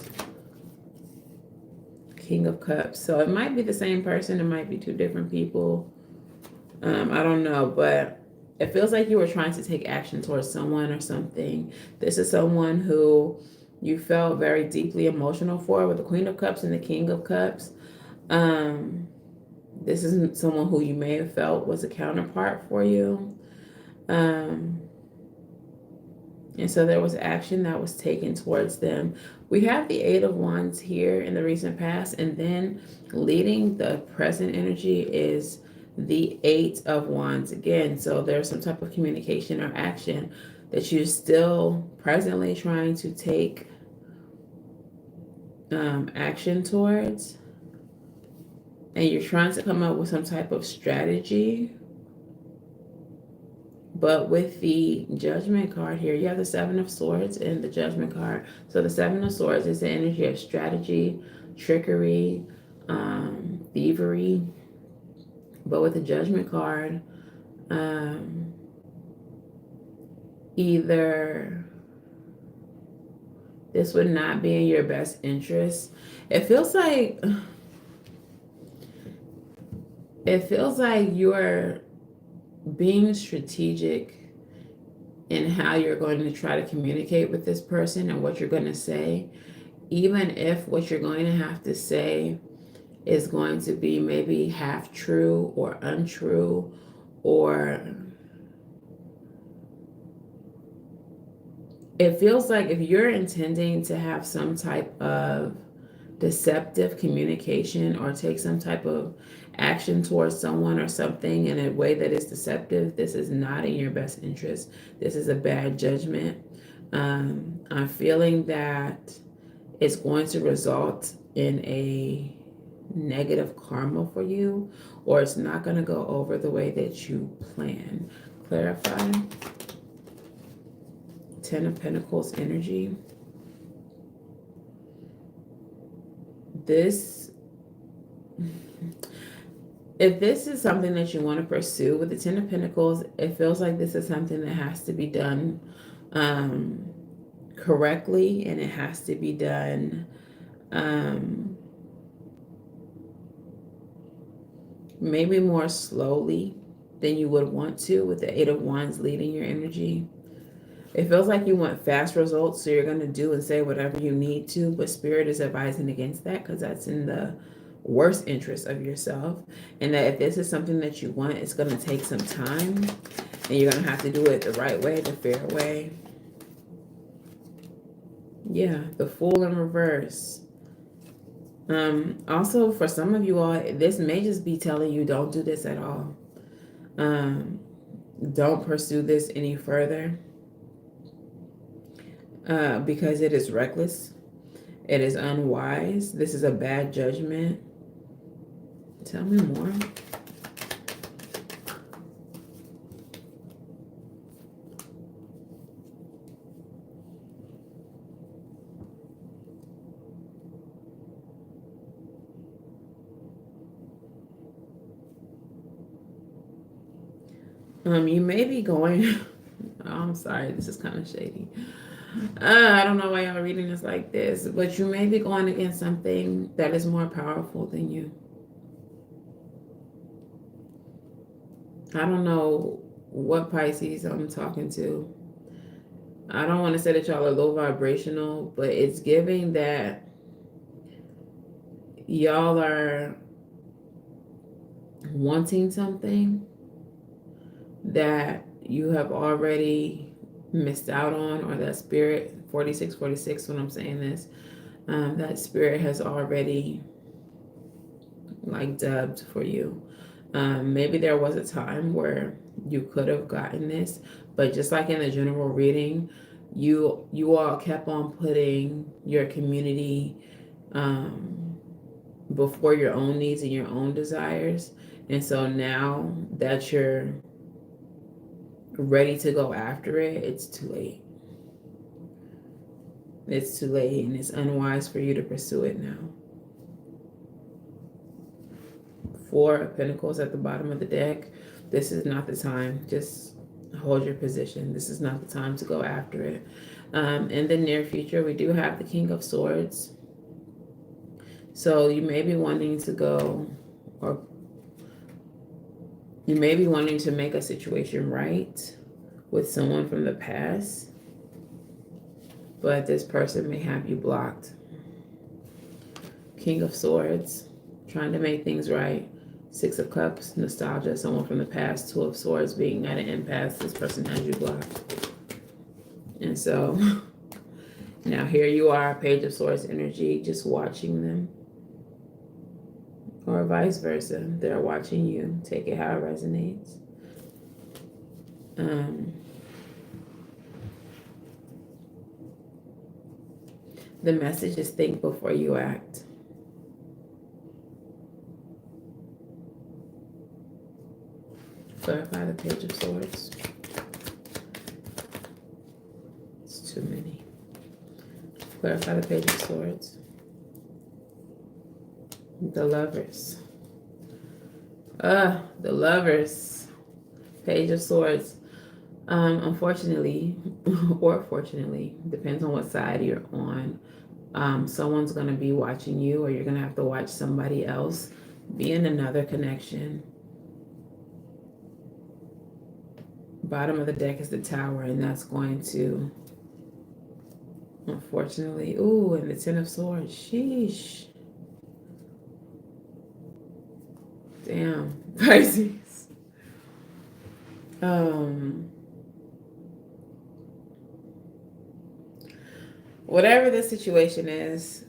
King of Cups. So it might be the same person. It might be two different people. I don't know, but it feels like you were trying to take action towards someone or something. This is someone who you felt very deeply emotional for with the Queen of Cups and the King of Cups. This isn't someone who you may have felt was a counterpart for you. And so there was action that was taken towards them. We have the Eight of Wands here in the recent past, and then leading the present energy is the Eight of Wands again. So there's some type of communication or action that you're still presently trying to take action towards. And you're trying to come up with some type of strategy. But with the Judgment card here, you have the Seven of Swords and the Judgment card. So the Seven of Swords is the energy of strategy, trickery, thievery. But with the Judgment card, either this would not be in your best interest. It feels like you're being strategic in how you're going to try to communicate with this person and what you're going to say, even if what you're going to have to say is going to be maybe half true or untrue, or it feels like if you're intending to have some type of deceptive communication or take some type of action towards someone or something in a way that is deceptive, this is not in your best interest. This is a bad judgment. I'm feeling that it's going to result in a negative karma for you, or it's not going to go over the way that you plan. Clarify. Ten of Pentacles energy. If this is something that you want to pursue with the Ten of Pentacles, it feels like this is something that has to be done um, correctly, and it has to be done maybe more slowly than you would want to, with the Eight of Wands leading your energy. It feels like you want fast results, so you're going to do and say whatever you need to, but Spirit is advising against that because that's in the worst interest of yourself. And that if this is something that you want, it's going to take some time, and you're going to have to do it the right way, the fair way. Yeah, the Fool in reverse. Also, for some of you all, this may just be telling you don't do this at all. Don't pursue this any further. Because it is reckless. It is unwise. This is a bad judgment. Tell me more. You may be going... Oh, I'm sorry, this is kind of shady. I don't know why y'all reading this like this, but you may be going against something that is more powerful than you. I don't know what Pisces I'm talking to. I don't want to say that y'all are low vibrational, but it's giving that y'all are wanting something that you have already missed out on, or that Spirit, 4646 when I'm saying this, that Spirit has already like dubbed for you. Maybe there was a time where you could have gotten this, but just like in the general reading, you all kept on putting your community before your own needs and your own desires. And so now that you're ready to go after it, it's too late. It's too late, and it's unwise for you to pursue it now. Four of Pentacles at the bottom of the deck. This is not the time. Just hold your position. This is not the time to go after it. In the near future, we do have the King of Swords. So you may be wanting to go, or you may be wanting to make a situation right with someone from the past, but this person may have you blocked. King of Swords, trying to make things right. Six of Cups, nostalgia, someone from the past. Two of Swords, being at an impasse. This person has you blocked. And so now here you are, Page of Swords energy, just watching them. Or vice versa. They're watching you. Take it how it resonates. The message is think before you act. Clarify the Page of Swords. It's too many. Clarify the Page of Swords. The Lovers. The Lovers. Page of Swords. Unfortunately, or fortunately, depends on what side you're on. Someone's going to be watching you, or you're going to have to watch somebody else be in another connection. Bottom of the deck is the Tower, and that's going to, unfortunately, ooh, and the Ten of Swords. Sheesh. Damn, Pisces. Whatever the situation is,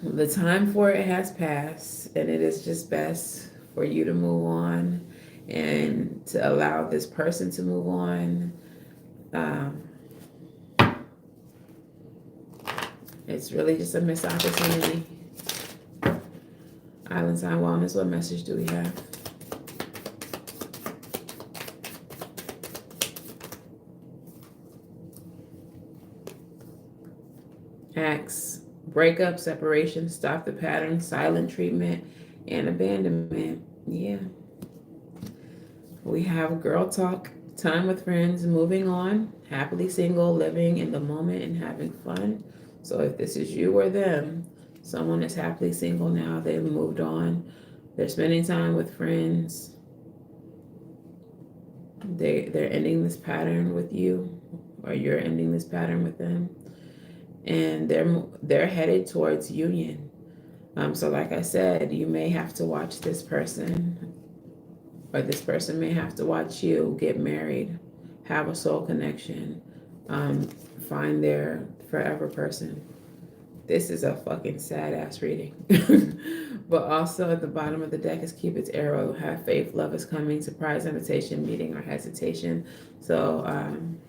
the time for it has passed, and it is just best for you to move on and to allow this person to move on. It's really just a missed opportunity. Island Sign Wellness, what message do we have? Acts, breakup, separation, stop the pattern, silent treatment, and abandonment. Yeah. We have girl talk, time with friends, moving on, happily single, living in the moment and having fun. So if this is you or them, someone is happily single now, they've moved on, they're spending time with friends, they're ending this pattern with you, or you're ending this pattern with them, and they're headed towards union. So like I said, you may have to watch this person, or this person may have to watch you get married, have a soul connection, um, find their forever person. This is a fucking sad ass reading. But also at the bottom of the deck is Cupid's arrow. Have faith, love is coming, surprise, invitation, meeting, or hesitation. So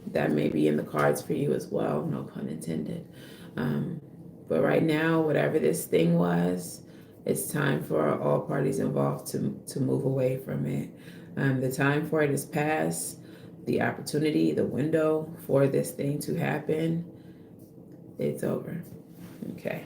that may be in the cards for you as well, no pun intended. But right now, whatever this thing was, it's time for all parties involved to move away from it. The time for it is past. The opportunity, the window for this thing to happen, it's over. Okay.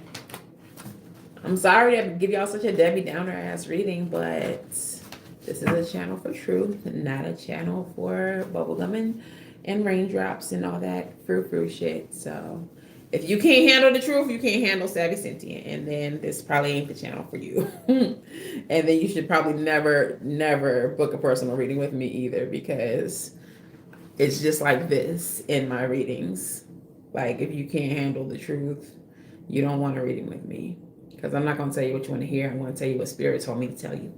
I'm sorry to give y'all such a Debbie Downer ass reading, but this is a channel for truth, not a channel for bubblegum and raindrops and all that frou shit. So if you can't handle the truth, you can't handle Savvy Sentient, and then this probably ain't the channel for you. And then you should probably never book a personal reading with me either, because it's just like this in my readings. Like, if you can't handle the truth, you don't want a reading with me, because I'm not going to tell you what you want to hear. I'm going to tell you what Spirit told me to tell you.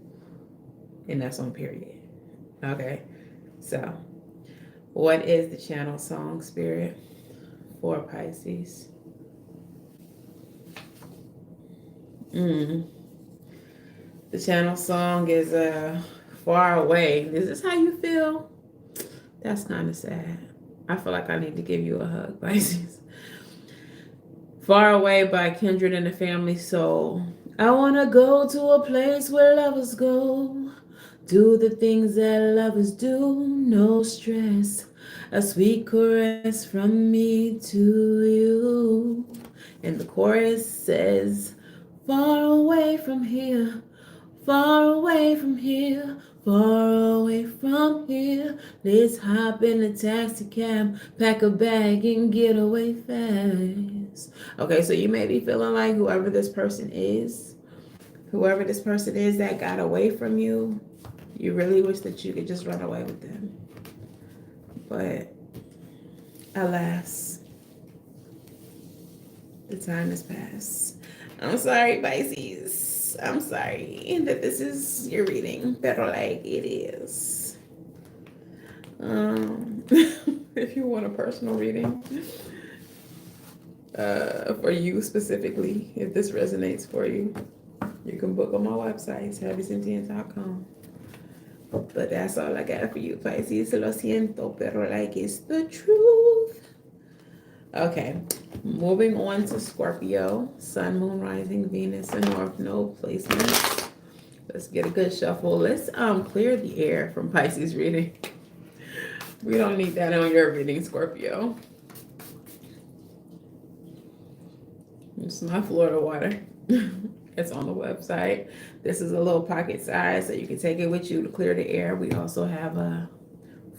And that's on period. Okay? So, what is the channel song, Spirit, for Pisces? The channel song is Far Away. Is this how you feel? That's kind of sad. I feel like I need to give you a hug, Pisces. Far Away by Kindred and the Family Soul. I want to go to a place where lovers go. Do the things that lovers do. No stress. A sweet caress from me to you. And the chorus says, far away from here. Far away from here, far away from here. Let's hop in a taxi cab, pack a bag, and get away fast. Okay, so you may be feeling like whoever this person is that got away from you, you really wish that you could just run away with them. But alas, the time has passed. I'm sorry, Pisces. I'm sorry that this is your reading, but like it is. If you want a personal reading for you specifically, if this resonates for you, you can book on my website, SavySentient.com. But that's all I got for you, Pisces. Lo siento, pero like it's the truth. Okay, moving on to Scorpio, Sun, Moon, Rising, Venus, and North Node placements. Let's get a good shuffle. Let's clear the air from Pisces reading. We don't need that on your reading, Scorpio. It's my Florida water. It's on the website. This is a little pocket size, so you can take it with you to clear the air. We also have a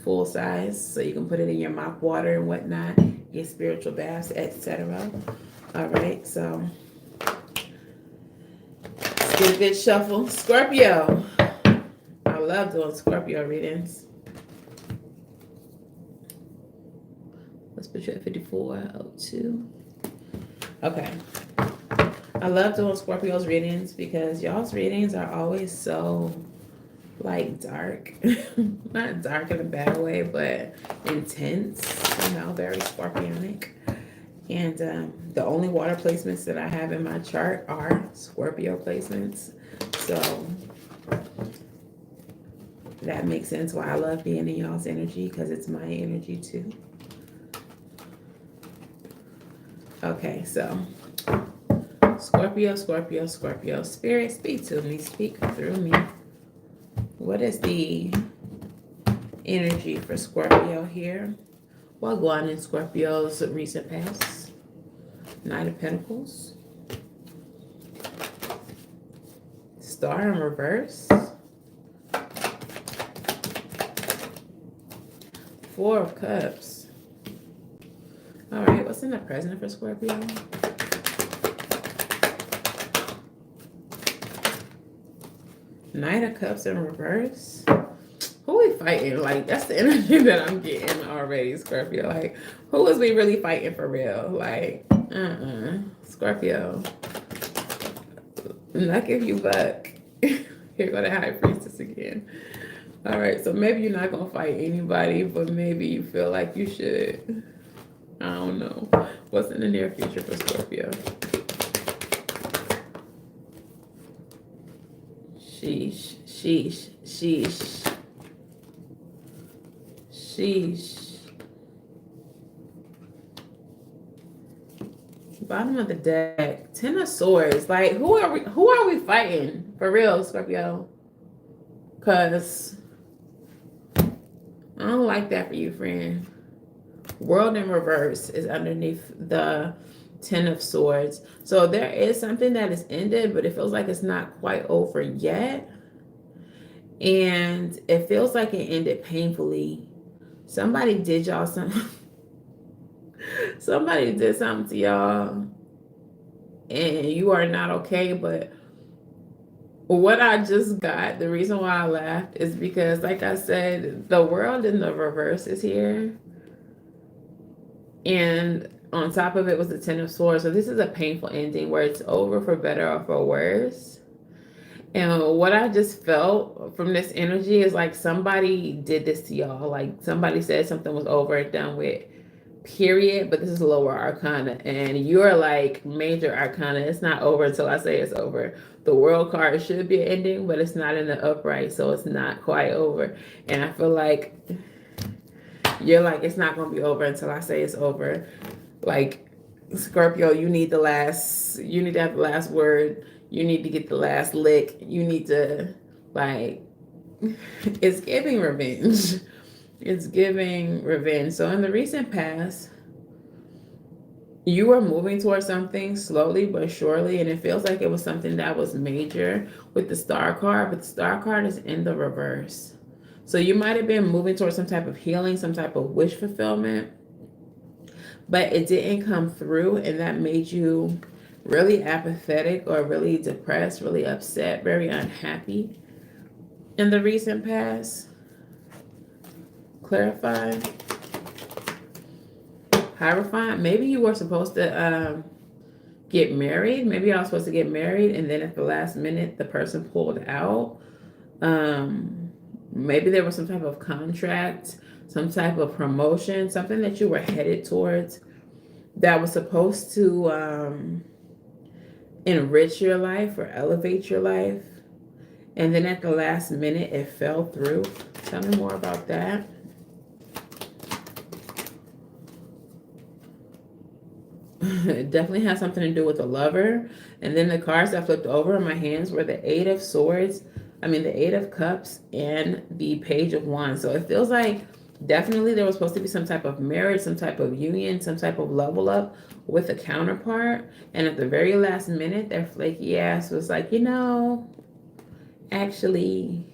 full size, so you can put it in your mop water and whatnot, your spiritual baths, etc. All right, so let's get a good shuffle. Scorpio. I love doing Scorpio readings. Let's put you at 5402. Okay. I love doing Scorpio's readings because y'all's readings are always so like dark. Not dark in a bad way, but intense, very Scorpionic. And the only water placements that I have in my chart are Scorpio placements. So that makes sense why I love being in y'all's energy, because it's my energy too. Okay, so Scorpio, Scorpio, Scorpio. Spirit, speak to me, speak through me. What is the energy for Scorpio here? Well, go on in Scorpio's recent past. Knight of Pentacles. Star in reverse. Four of Cups. All right, what's in the present for Scorpio? Knight of Cups in reverse. Who we fighting? Like, that's the energy that I'm getting already, Scorpio. Like, who is we really fighting for real? Like, Scorpio. Not give you buck. Here go the High Priestess again. All right, so maybe you're not gonna fight anybody, but maybe you feel like you should. I don't know. What's in the near future for Scorpio? Sheesh, sheesh, sheesh, sheesh. Bottom of the deck, Ten of Swords. Like, who are we fighting for real, Scorpio? Cause I don't like that for you, friend. World in reverse is underneath the Ten of Swords. So there is something that is ended, but it feels like it's not quite over yet. And it feels like it ended painfully. Somebody did y'all something. Somebody did something to y'all and you are not okay. But what I just got, the reason why I laughed is because, like I said, the World in the reverse is here. And on top of it was the Ten of Swords. So this is a painful ending where it's over for better or for worse. And what I just felt from this energy is like somebody did this to y'all. Like somebody said something was over and done with, period. But this is lower arcana. And you're like major arcana. It's not over until I say it's over. The World card should be an ending, but it's not in the upright. So it's not quite over. And I feel like you're like, it's not going to be over until I say it's over. Like, Scorpio, you need to have the last word. You need to get the last lick. You need to, like, it's giving revenge. It's giving revenge. So in the recent past, you were moving towards something slowly but surely, and it feels like it was something that was major with the Star card, but the Star card is in the reverse. So you might have been moving towards some type of healing, some type of wish fulfillment, but it didn't come through, and that made you really apathetic or really depressed, really upset, very unhappy in the recent past. Clarify. Hierophant. Maybe you were supposed to get married. Maybe I was supposed to get married, and then at the last minute, the person pulled out. Maybe there was some type of contract, some type of promotion, something that you were headed towards that was supposed to enrich your life or elevate your life. And then at the last minute, it fell through. Tell me more about that. It definitely has something to do with a lover. And then the cards that flipped over in my hands were the Eight of Swords. The Eight of Cups and the Page of Wands. So it feels like definitely there was supposed to be some type of marriage, some type of union, some type of level up with a counterpart. And at the very last minute, their flaky ass was like, actually,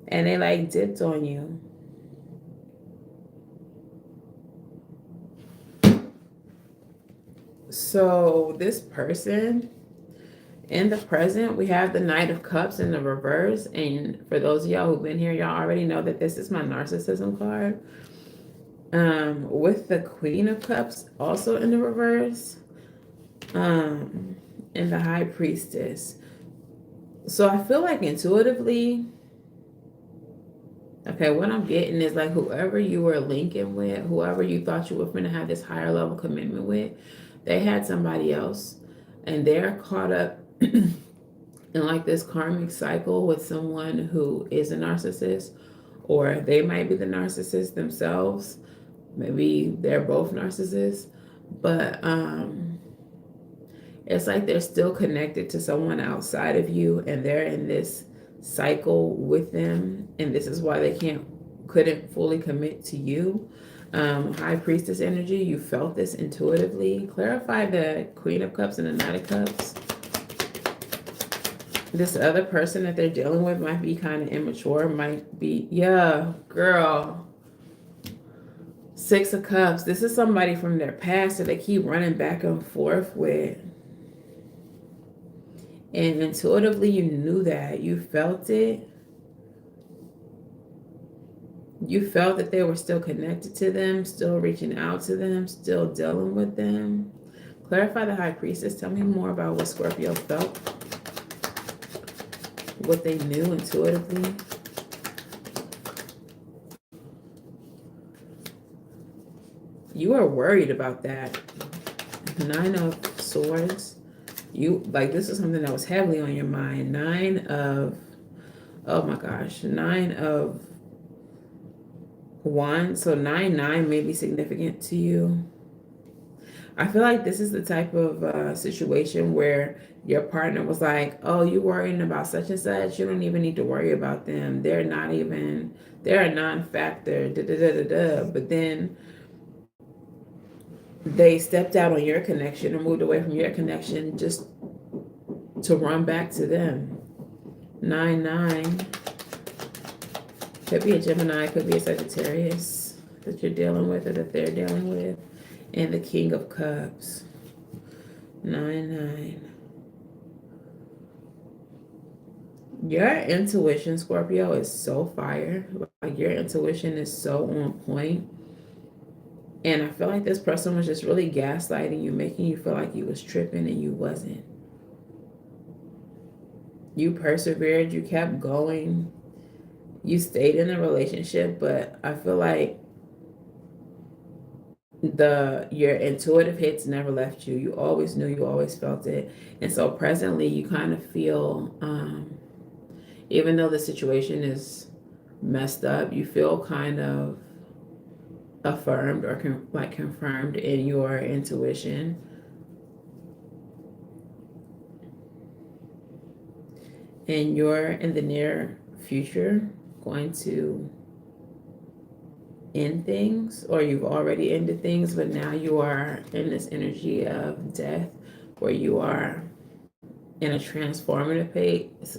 and they like dipped on you. So this person, in the present, we have the Knight of Cups in the reverse. And for those of y'all who've been here, y'all already know that this is my narcissism card. With the Queen of Cups also in the reverse. And the High Priestess. So I feel like intuitively, okay, what I'm getting is like whoever you were linking with, whoever you thought you were going to have this higher level commitment with, they had somebody else. And they're caught up in like this karmic cycle with someone who is a narcissist, or they might be the narcissist themselves. Maybe they're both narcissists, but it's like they're still connected to someone outside of you, and they're in this cycle with them, and this is why they couldn't fully commit to you. High Priestess energy, you felt this intuitively. Clarify the Queen of Cups and the Knight of Cups. This other person that they're dealing with might be kind of immature, might be, yeah, girl. Six of Cups. This is somebody from their past that they keep running back and forth with. And intuitively, you knew that. You felt it. You felt that they were still connected to them, still reaching out to them, still dealing with them. Clarify the High Priestess. Tell me more about what Scorpio felt, what they knew intuitively. You are worried about that. Nine of Swords. You, like, this is something that was heavily on your mind. Nine of, oh my gosh, Nine of Wands. So 9-9 may be significant to you. I feel like this is the type of situation where your partner was like, oh, you worrying about such and such? You don't even need to worry about them. They're not even, they're a non-factor, da da da da da. But then they stepped out on your connection or moved away from your connection just to run back to them. 9-9. Could be a Gemini, could be a Sagittarius that you're dealing with or that they're dealing with. And the King of Cups. 9-9. Your intuition, Scorpio, is so fire. Like, your intuition is so on point. And I feel like this person was just really gaslighting you, making you feel like you was tripping and you wasn't. You persevered, you kept going. You stayed in the relationship, but I feel like your intuitive hits never left you. You always knew, you always felt it. And so presently you kind of feel, even though the situation is messed up, you feel kind of affirmed or confirmed in your intuition. And you're in the near future going to end things, or you've already ended things, but now you are in this energy of death where you are in a transformative phase.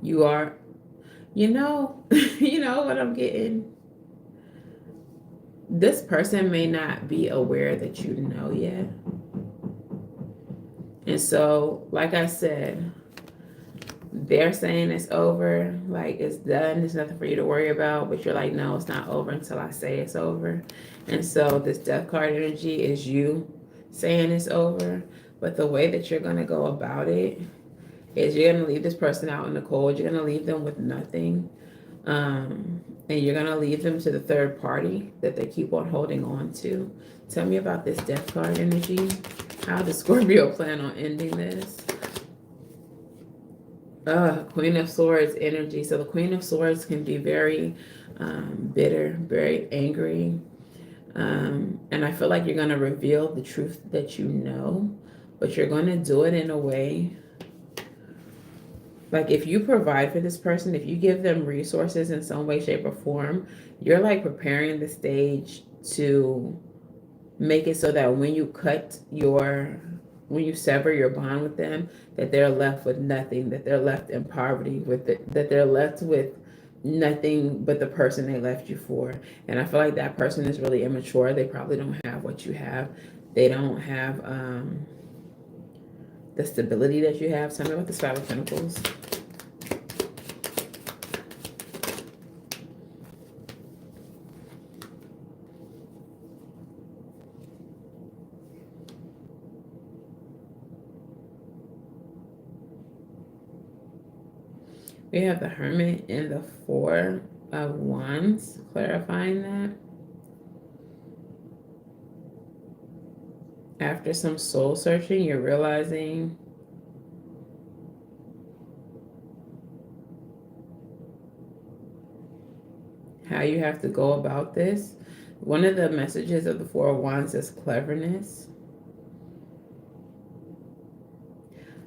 You are, you know, you know what I'm getting. This person may not be aware that you know yet. And so, like I said, they're saying it's over, like it's done, there's nothing for you to worry about, but you're like, no, it's not over until I say it's over. And so this death card energy is you saying it's over, but the way that you're going to go about it is you're going to leave this person out in the cold. You're going to leave them with nothing. And you're going to leave them to the third party that they keep on holding on to. Tell me about this death card energy. How does Scorpio plan on ending this? Queen of Swords energy. So the Queen of Swords can be very bitter, very angry. And I feel like you're going to reveal the truth that you know, but you're going to do it in a way. Like, if you provide for this person, if you give them resources in some way, shape, or form, you're like preparing the stage to make it so that when you sever your bond with them, that they're left with nothing, that they're left in poverty, that they're left with nothing but the person they left you for. And I feel like that person is really immature. They probably don't have what you have. They don't have the stability that you have. Tell me about the Five of Pentacles. We have the Hermit and the Four of Wands, clarifying that. After some soul searching, you're realizing how you have to go about this. One of the messages of the Four of Wands is cleverness.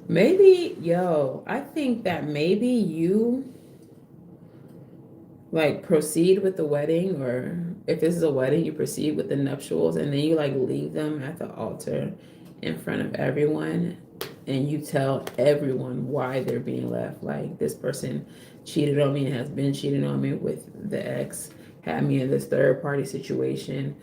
Maybe, I think that maybe you like proceed with the wedding, or if this is a wedding, you proceed with the nuptials, and then you like leave them at the altar in front of everyone, and you tell everyone why they're being left. Like, this person cheated on me and has been cheating on me with the ex, had me in this third party situation,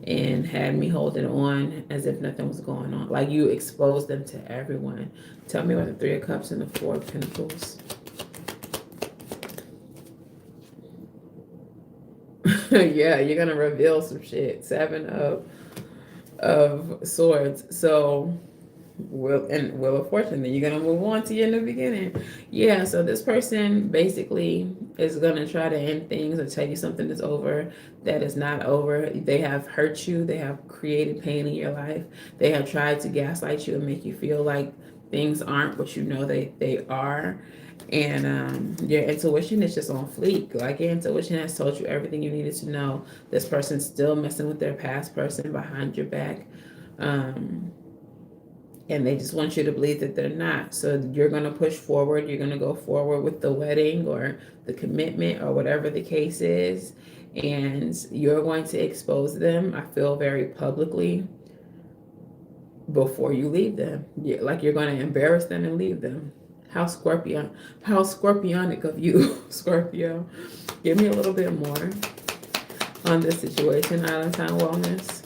and had me holding on as if nothing was going on. Like, you expose them to everyone. Tell me about the Three of Cups and the Four of Pentacles. Yeah, you're gonna reveal some shit. Seven of Swords. So Wheel of Fortune, then you're gonna move on to your new beginning. Yeah, so this person basically is gonna try to end things or tell you something is over that is not over. They have hurt you, they have created pain in your life, they have tried to gaslight you and make you feel like things aren't what you know they are. And your intuition is just on fleek. Like, your intuition has told you everything you needed to know. This person's still messing with their past person behind your back. And they just want you to believe that they're not. So you're going to push forward. You're going to go forward with the wedding or the commitment or whatever the case is. And you're going to expose them, I feel, very publicly before you leave them. Like, you're going to embarrass them and leave them. How scorpionic of you, Scorpio. Give me a little bit more on this situation. Island Time Wellness.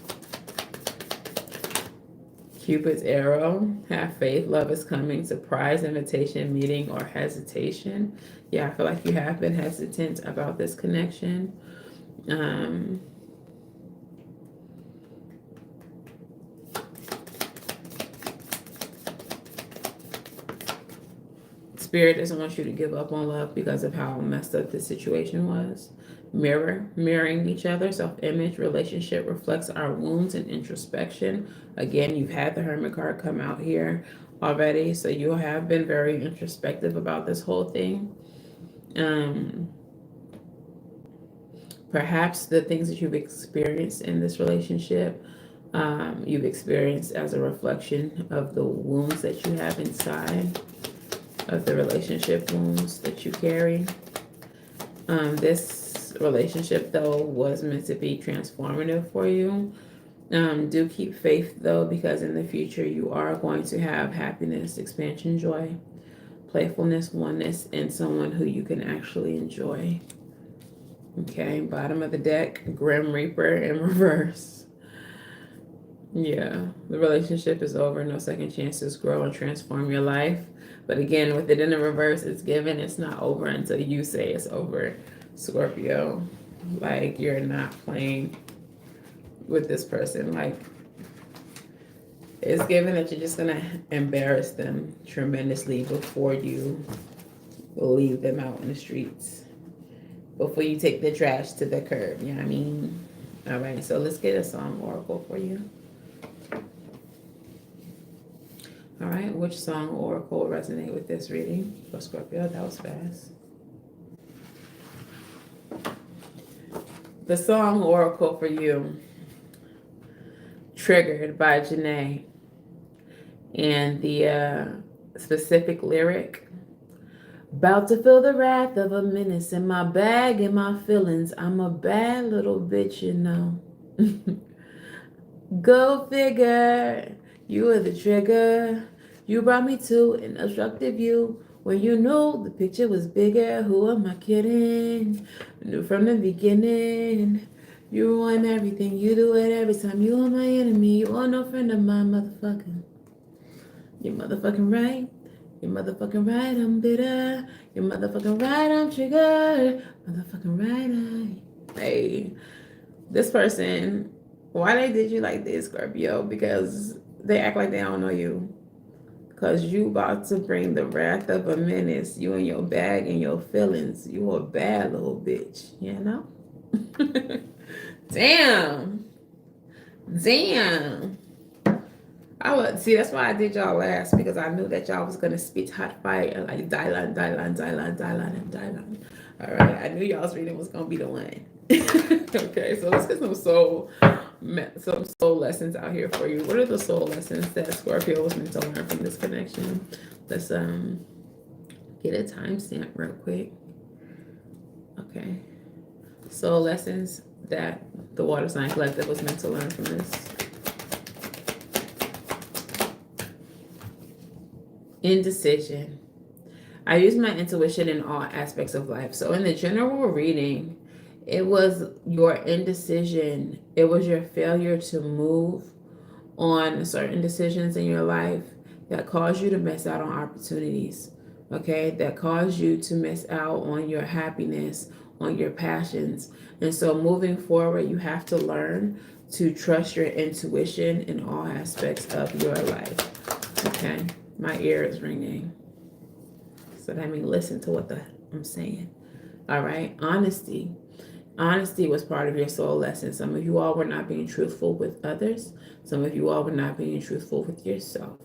Cupid's arrow. Have faith. Love is coming. Surprise, invitation, meeting, or hesitation. Yeah, I feel like you have been hesitant about this connection. Spirit doesn't want you to give up on love because of how messed up this situation was. Mirroring each other. Self-image. Relationship reflects our wounds and introspection. Again, you've had the Hermit card come out here already, so you have been very introspective about this whole thing. Perhaps the things that you've experienced in this relationship, you've experienced as a reflection of the wounds that you have inside, of the relationship wounds that you carry. This relationship, though, was meant to be transformative for you. Do keep faith, though, because in the future you are going to have happiness, expansion, joy, playfulness, oneness, and someone who you can actually enjoy. Okay, bottom of the deck, Grim Reaper in reverse. Yeah, the relationship is over. No second chances. Grow and transform your life. But again, with it in the reverse, it's given. It's not over until you say it's over, Scorpio. Like, you're not playing with this person. Like, it's given that you're just gonna embarrass them tremendously before you leave them out in the streets, before you take the trash to the curb. You know what I mean? All right, so let's get a song oracle for you. All right, which song oracle will resonate with this reading for Scorpio? That was fast. The song oracle for you, Triggered by Janae. And the specific lyric, about to feel the wrath of a menace in my bag and my feelings. I'm a bad little bitch, you know. Go figure, you were the trigger. You brought me to an obstructive view when you knew the picture was bigger. Who am I kidding? Knew from the beginning. You ruin everything. You do it every time. You are my enemy. You are no friend of mine, motherfucker. You're motherfucking right. You're motherfucking right, I'm bitter. You're motherfucking right, I'm triggered. Motherfucking right, Hey, this person, why they did you like this, Scorpio? Because they act like they don't know you. Because you about to bring the wrath of a menace. You and your bag and your feelings. You a bad little bitch, you know? Damn. I would see, that's why I did y'all last, because I knew that y'all was gonna spit hot fire like Dylan. All right, I knew y'all's reading was gonna be the one. Okay, so let's get some soul lessons out here for you. What are the soul lessons that Scorpio was meant to learn from this connection? Let's get a timestamp real quick. Okay, soul lessons that the Water Sign Collective was meant to learn from this. Indecision. I use my intuition in all aspects of life. So in the general reading, it was your indecision. It was your failure to move on certain decisions in your life that caused you to miss out on opportunities. Okay, that caused you to miss out on your happiness, on your passions. And so moving forward, you have to learn to trust your intuition in all aspects of your life. Okay, my ear is ringing. So that means listen to what I'm saying. All right, honesty. Honesty was part of your soul lesson. Some of you all were not being truthful with others. Some of you all were not being truthful with yourself.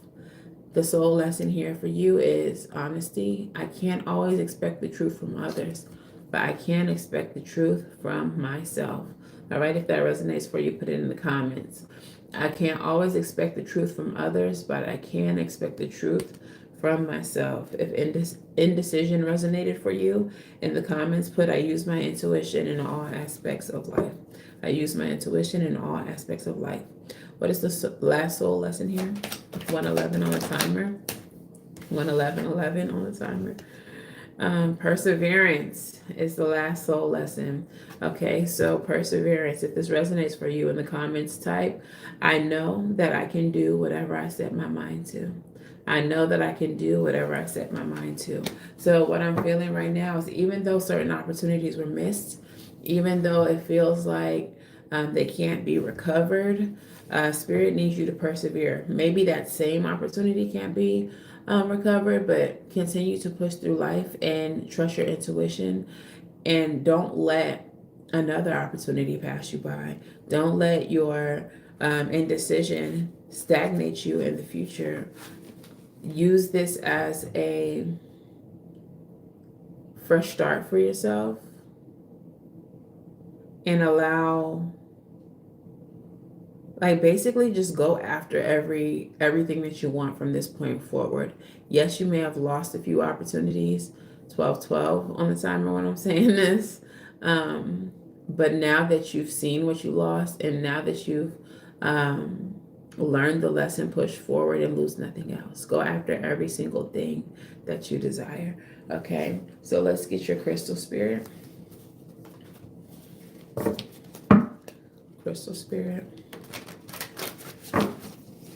The soul lesson here for you is honesty. I can't always expect the truth from others, but I can expect the truth from myself. All right, if that resonates for you, put it in the comments. I can't always expect the truth from others, but I can expect the truth from myself. If indecision resonated for you, in the comments, put I use my intuition in all aspects of life. I use my intuition in all aspects of life. What is the last soul lesson here? 111 on the timer. 111 on the timer. Perseverance is the last soul lesson. Okay, so perseverance. If this resonates for you, in the comments, type, I know that I can do whatever I set my mind to. I know that I can do whatever I set my mind to. So what I'm feeling right now is, even though certain opportunities were missed, even though it feels like they can't be recovered, Spirit needs you to persevere. Maybe that same opportunity can't be recovered, but continue to push through life and trust your intuition, and don't let another opportunity pass you by. Don't let your indecision stagnate you in the future. Use this as a fresh start for yourself, and allow, like, basically just go after everything that you want from this point forward. Yes, you may have lost a few opportunities. 1212 on the timer when I'm saying this. But now that you've seen what you lost, and now that you've learn the lesson, push forward and lose nothing else. Go after every single thing that you desire. Okay, so let's get your crystal spirit. Crystal spirit.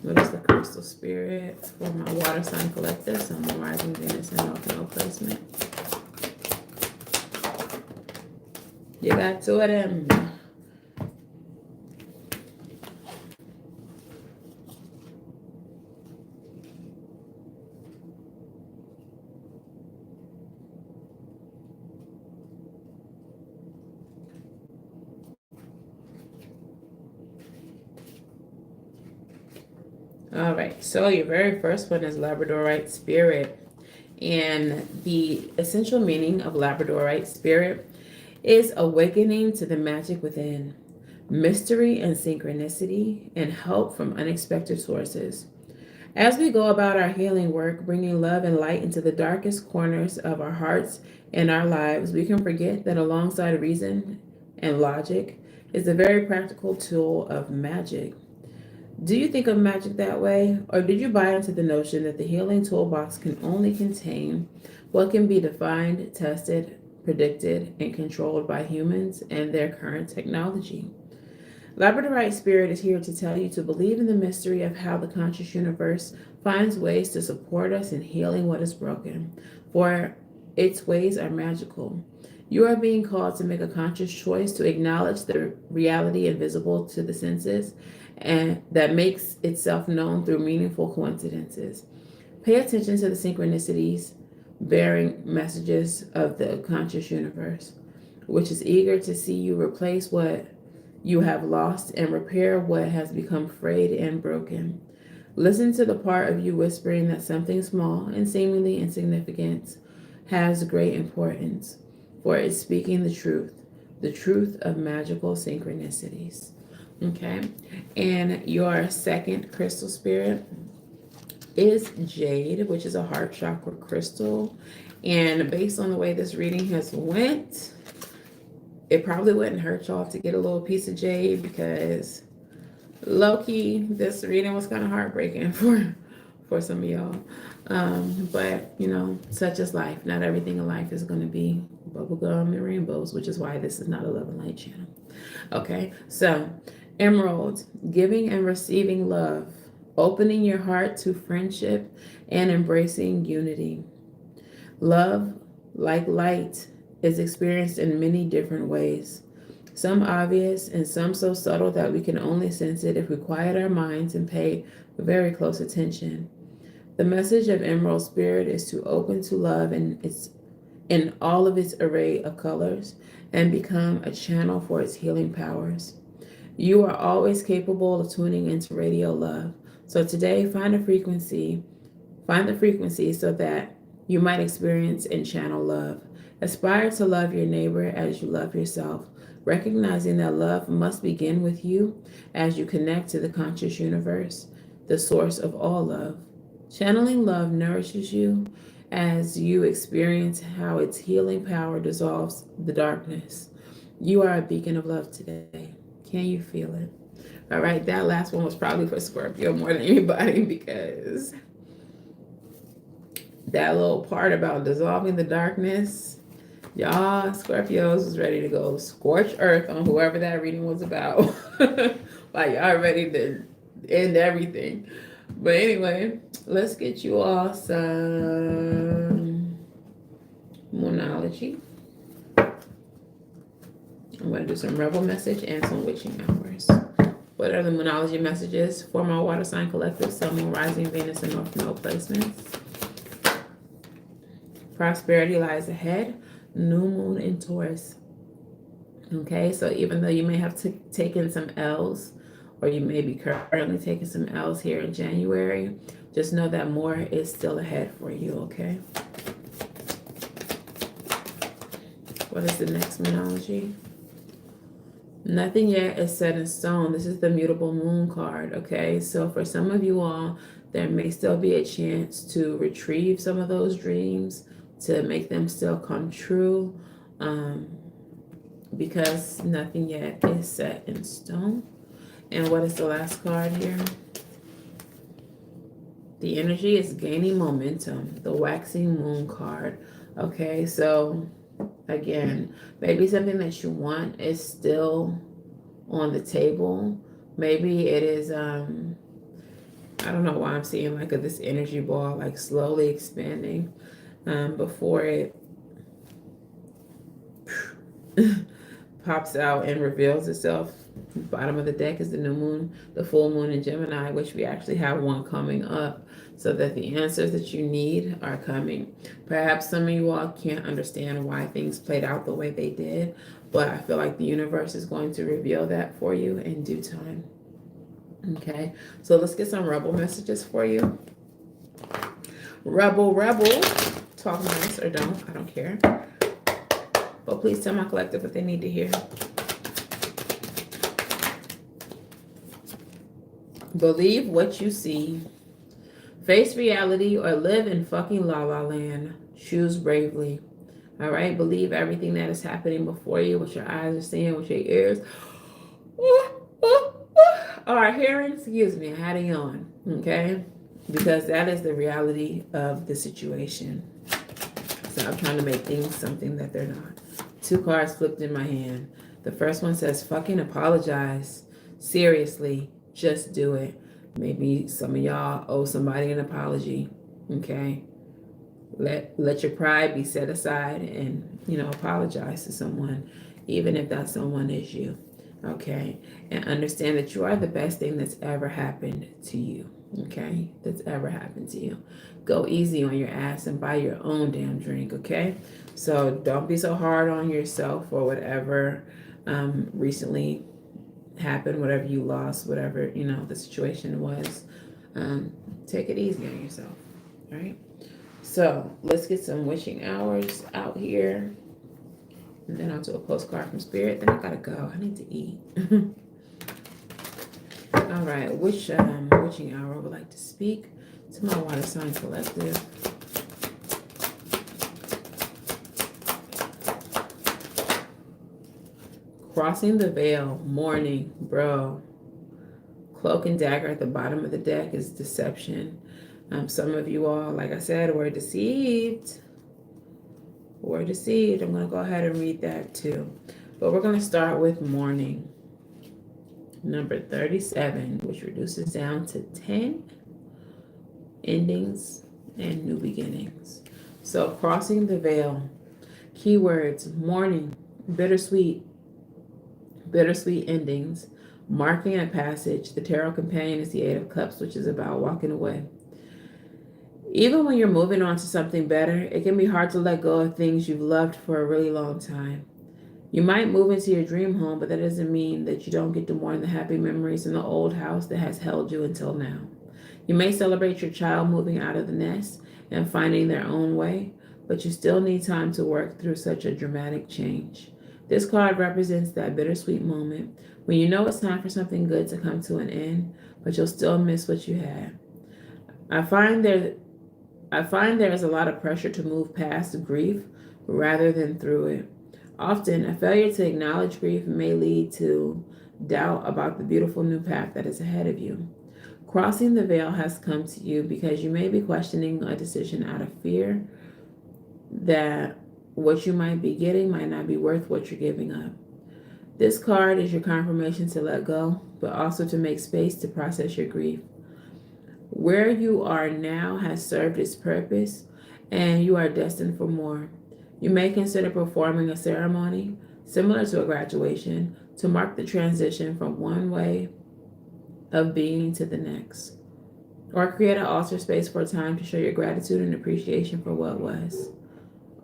What is the crystal spirit for my water sign collector? So I'm rising Venus and North Node placement. You got two of them. All right, so your very first one is Labradorite spirit. And the essential meaning of Labradorite spirit is awakening to the magic within, mystery and synchronicity, and help from unexpected sources. As we go about our healing work, bringing love and light into the darkest corners of our hearts and our lives, we can forget that alongside reason and logic is a very practical tool of magic. Do you think of magic that way? Or did you buy into the notion that the healing toolbox can only contain what can be defined, tested, predicted, and controlled by humans and their current technology? Labradorite Spirit is here to tell you to believe in the mystery of how the conscious universe finds ways to support us in healing what is broken, for its ways are magical. You are being called to make a conscious choice to acknowledge the reality invisible to the senses and that makes itself known through meaningful coincidences. Pay attention to the synchronicities bearing messages of the conscious universe, which is eager to see you replace what you have lost and repair what has become frayed and broken. Listen to the part of you whispering that something small and seemingly insignificant has great importance, for it's speaking the truth of magical synchronicities. Okay, and your second crystal spirit is jade, which is a heart chakra crystal. And based on the way this reading has went, it probably wouldn't hurt y'all to get a little piece of jade, because low-key, this reading was kind of heartbreaking for for some of y'all. But, you know, such is life. Not everything in life is going to be bubblegum and rainbows, which is why this is not a love and light channel. Okay, so emerald, giving and receiving love, opening your heart to friendship and embracing unity. Love, like light, is experienced in many different ways. Some obvious and some so subtle that we can only sense it if we quiet our minds and pay very close attention. The message of Emerald Spirit is to open to love in all of its array of colors and become a channel for its healing powers. You are always capable of tuning into radio love. So today, find the frequency so that you might experience and channel love. Aspire to love your neighbor as you love yourself, recognizing that love must begin with you as you connect to the conscious universe, the source of all love. Channeling love nourishes you as you experience how its healing power dissolves the darkness. You are a beacon of love today. Can you feel it? All right, that last one was probably for Scorpio more than anybody, because that little part about dissolving the darkness, y'all, Scorpios was ready to go scorch earth on whoever that reading was about. Like, y'all ready to end everything. But anyway, let's get you all some Moonology. I'm going to do some Rebel message and some Witching hours. What are the Moonology messages for my water sign collective, Sun, Moon, Rising, Venus, and North Node placements? Prosperity lies ahead. New moon in Taurus. Okay, so even though you may have taken some L's, or you may be currently taking some L's here in January, just know that more is still ahead for you, okay? What is the next Moonology? Nothing yet is set in stone. This is the mutable moon card, okay? So for some of you all, there may still be a chance to retrieve some of those dreams, to make them still come true, because nothing yet is set in stone. And what is the last card here? The energy is gaining momentum, the waxing moon card. Okay, so again, maybe something that you want is still on the table. Maybe it is, I don't know why I'm seeing like this energy ball like slowly expanding before it pops out and reveals itself. Bottom of the deck is the new moon, the full moon in Gemini, which we actually have one coming up, so that the answers that you need are coming. Perhaps some of you all can't understand why things played out the way they did, but I feel like the universe is going to reveal that for you in due time. Okay, so let's get some Rebel messages for you. Rebel, talk nice or don't, I don't care. But please tell my collective what they need to hear. Believe what you see. Face reality or live in fucking la la land. Choose bravely. All right? Believe everything that is happening before you, what your eyes are seeing, what your ears are hearing. Excuse me, I had a yawn. Okay? Because that is the reality of the situation. So I'm trying to make things something that they're not. 2 cards flipped in my hand. The first one says, fucking apologize. Seriously, just do it. Maybe some of y'all owe somebody an apology. Okay? Let your pride be set aside and, apologize to someone, even if that someone is you. Okay? And understand that you are the best thing that's ever happened to you. Okay? That's ever happened to you. Go easy on your ass and buy your own damn drink. Okay? So don't be so hard on yourself for whatever recently happened, whatever you lost, whatever, the situation was. Take it easy on yourself. All right? So let's get some wishing hours out here. And then I'll do a postcard from Spirit. Then I gotta go. I need to eat. All right. Which witching hour would like to speak to my water sign collective? Crossing the veil, mourning, bro. Cloak and dagger at the bottom of the deck is deception. Some of you all, like I said, were deceived. Were deceived. I'm going to go ahead and read that too. But we're going to start with morning. Number 37, which reduces down to 10 endings and new beginnings. So crossing the veil. Keywords: morning, bittersweet, bittersweet endings, marking a passage. The tarot companion is the Eight of Cups, which is about walking away. Even when you're moving on to something better, it can be hard to let go of things you've loved for a really long time. You might move into your dream home, but that doesn't mean that you don't get to mourn the happy memories in the old house that has held you until now. You may celebrate your child moving out of the nest and finding their own way, but you still need time to work through such a dramatic change. This card represents that bittersweet moment when you know it's time for something good to come to an end, but you'll still miss what you had. I find there is a lot of pressure to move past grief rather than through it. Often, a failure to acknowledge grief may lead to doubt about the beautiful new path that is ahead of you. Crossing the veil has come to you because you may be questioning a decision out of fear that what you might be getting might not be worth what you're giving up. This card is your confirmation to let go, but also to make space to process your grief. Where you are now has served its purpose, and you are destined for more. You may consider performing a ceremony similar to a graduation to mark the transition from one way of being to the next, or create an altar space for a time to show your gratitude and appreciation for what was.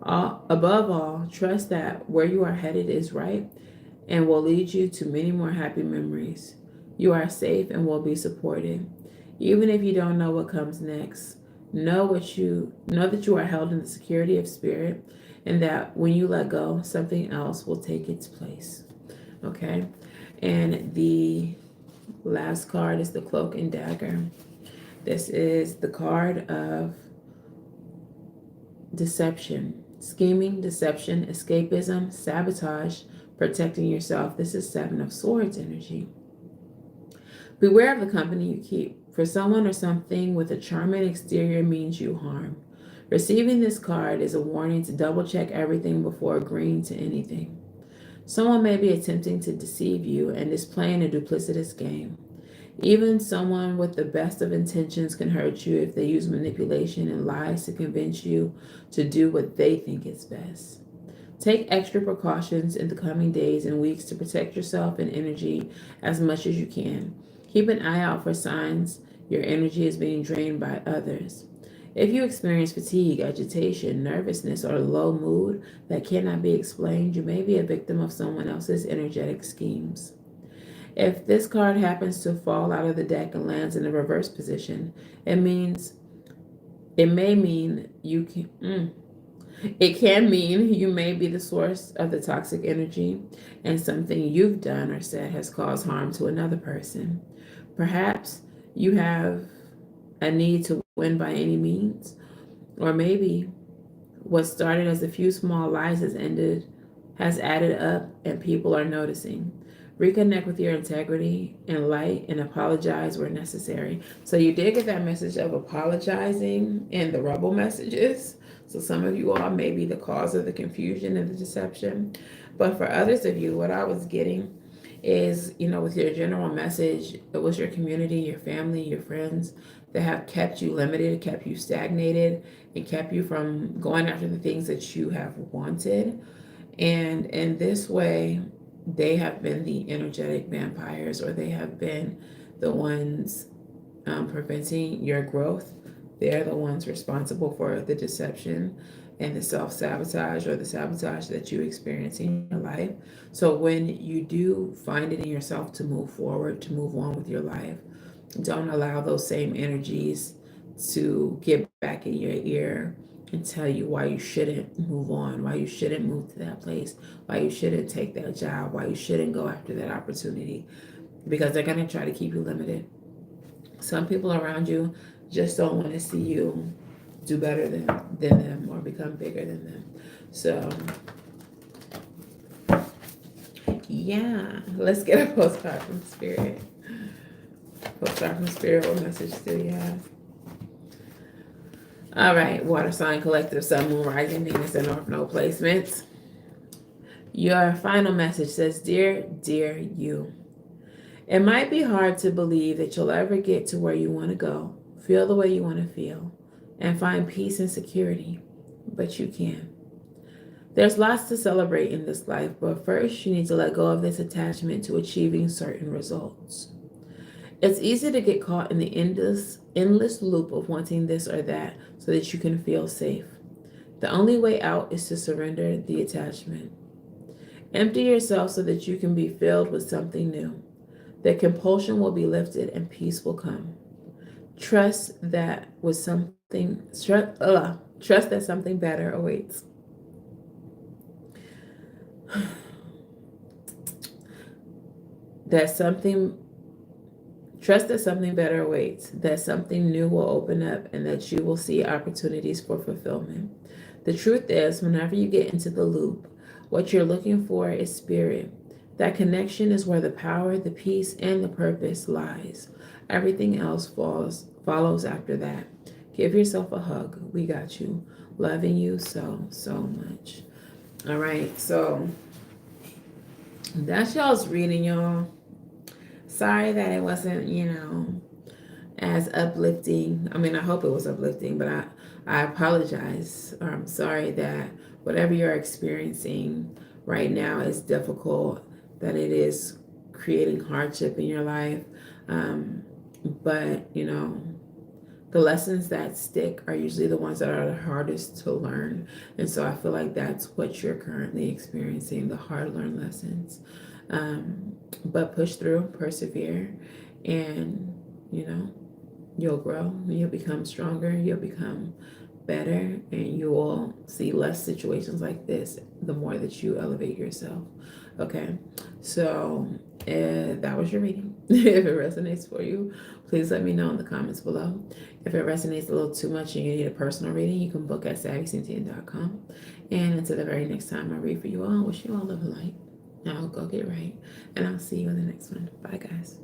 Above all, trust that where you are headed is right and will lead you to many more happy memories. You are safe and will be supported. Even if you don't know what comes next, know that you are held in the security of spirit, and that when you let go, something else will take its place. Okay? And the last card is the Cloak and Dagger. This is the card of deception, scheming, deception, escapism, sabotage, protecting yourself. This is Seven of Swords energy. Beware of the company you keep. For someone or something with a charming exterior means you harm. Receiving this card is a warning to double check everything before agreeing to anything. Someone may be attempting to deceive you and is playing a duplicitous game. Even someone with the best of intentions can hurt you if they use manipulation and lies to convince you to do what they think is best. Take extra precautions in the coming days and weeks to protect yourself and energy as much as you can. Keep an eye out for signs your energy is being drained by others. If you experience fatigue, agitation, nervousness, or low mood that cannot be explained, you may be a victim of someone else's energetic schemes. If this card happens to fall out of the deck and lands in a reverse position, it may mean you can. It can mean you may be the source of the toxic energy, and something you've done or said has caused harm to another person. Perhaps you have a need to win by any means, or maybe what started as a few small lies has added up and people are noticing. Reconnect with your integrity and light and apologize where necessary. So you did get that message of apologizing in the rebel messages. So some of you all may be the cause of the confusion and the deception. But for others of you, what I was getting is, with your general message, it was your community, your family, your friends that have kept you limited, kept you stagnated, and kept you from going after the things that you have wanted. And in this way, they have been the energetic vampires, or they have been the ones preventing your growth. They're the ones responsible for the deception and the self-sabotage or the sabotage that you experience in your life. So when you do find it in yourself to move forward, to move on with your life, don't allow those same energies to get back in your ear and tell you why you shouldn't move on, why you shouldn't move to that place, why you shouldn't take that job, why you shouldn't go after that opportunity, because they're going to try to keep you limited. Some people around you just don't want to see you do better than them or become bigger than them. So, yeah, let's get a postcard from Spirit. Postcard from Spirit, what message do you have? All right, Water Sign Collective, Sun, Moon, Rising, Venus, and North Node placements. Your final message says, dear you. It might be hard to believe that you'll ever get to where you want to go, feel the way you want to feel, and find peace and security, but you can. There's lots to celebrate in this life, but first you need to let go of this attachment to achieving certain results. It's easy to get caught in the endless loop of wanting this or that so that you can feel safe. The only way out is to surrender the attachment. Empty yourself so that you can be filled with something new. The compulsion will be lifted and peace will come. Trust that trust that something better awaits. that something Trust that something better awaits, that something new will open up, and that you will see opportunities for fulfillment. The truth is, whenever you get into the loop, what you're looking for is spirit. That connection is where the power, the peace, and the purpose lies. Everything else follows after that. Give yourself a hug. We got you. Loving you so much. All right, so that's y'all's reading, y'all. Sorry that it wasn't, as uplifting. I mean, I hope it was uplifting, but I apologize. I'm sorry that whatever you're experiencing right now is difficult, that it is creating hardship in your life. But, the lessons that stick are usually the ones that are the hardest to learn. And so I feel like that's what you're currently experiencing, the hard learned lessons. But push through, persevere, and, you'll grow, you'll become stronger, you'll become better, and you will see less situations like this the more that you elevate yourself. Okay, so that was your reading. If it resonates for you, please let me know in the comments below. If it resonates a little too much and you need a personal reading, you can book at SavyCynthia.com. And until the very next time I read for you all, I wish you all love and light. Now go get right, and I'll see you in the next one. Bye, guys.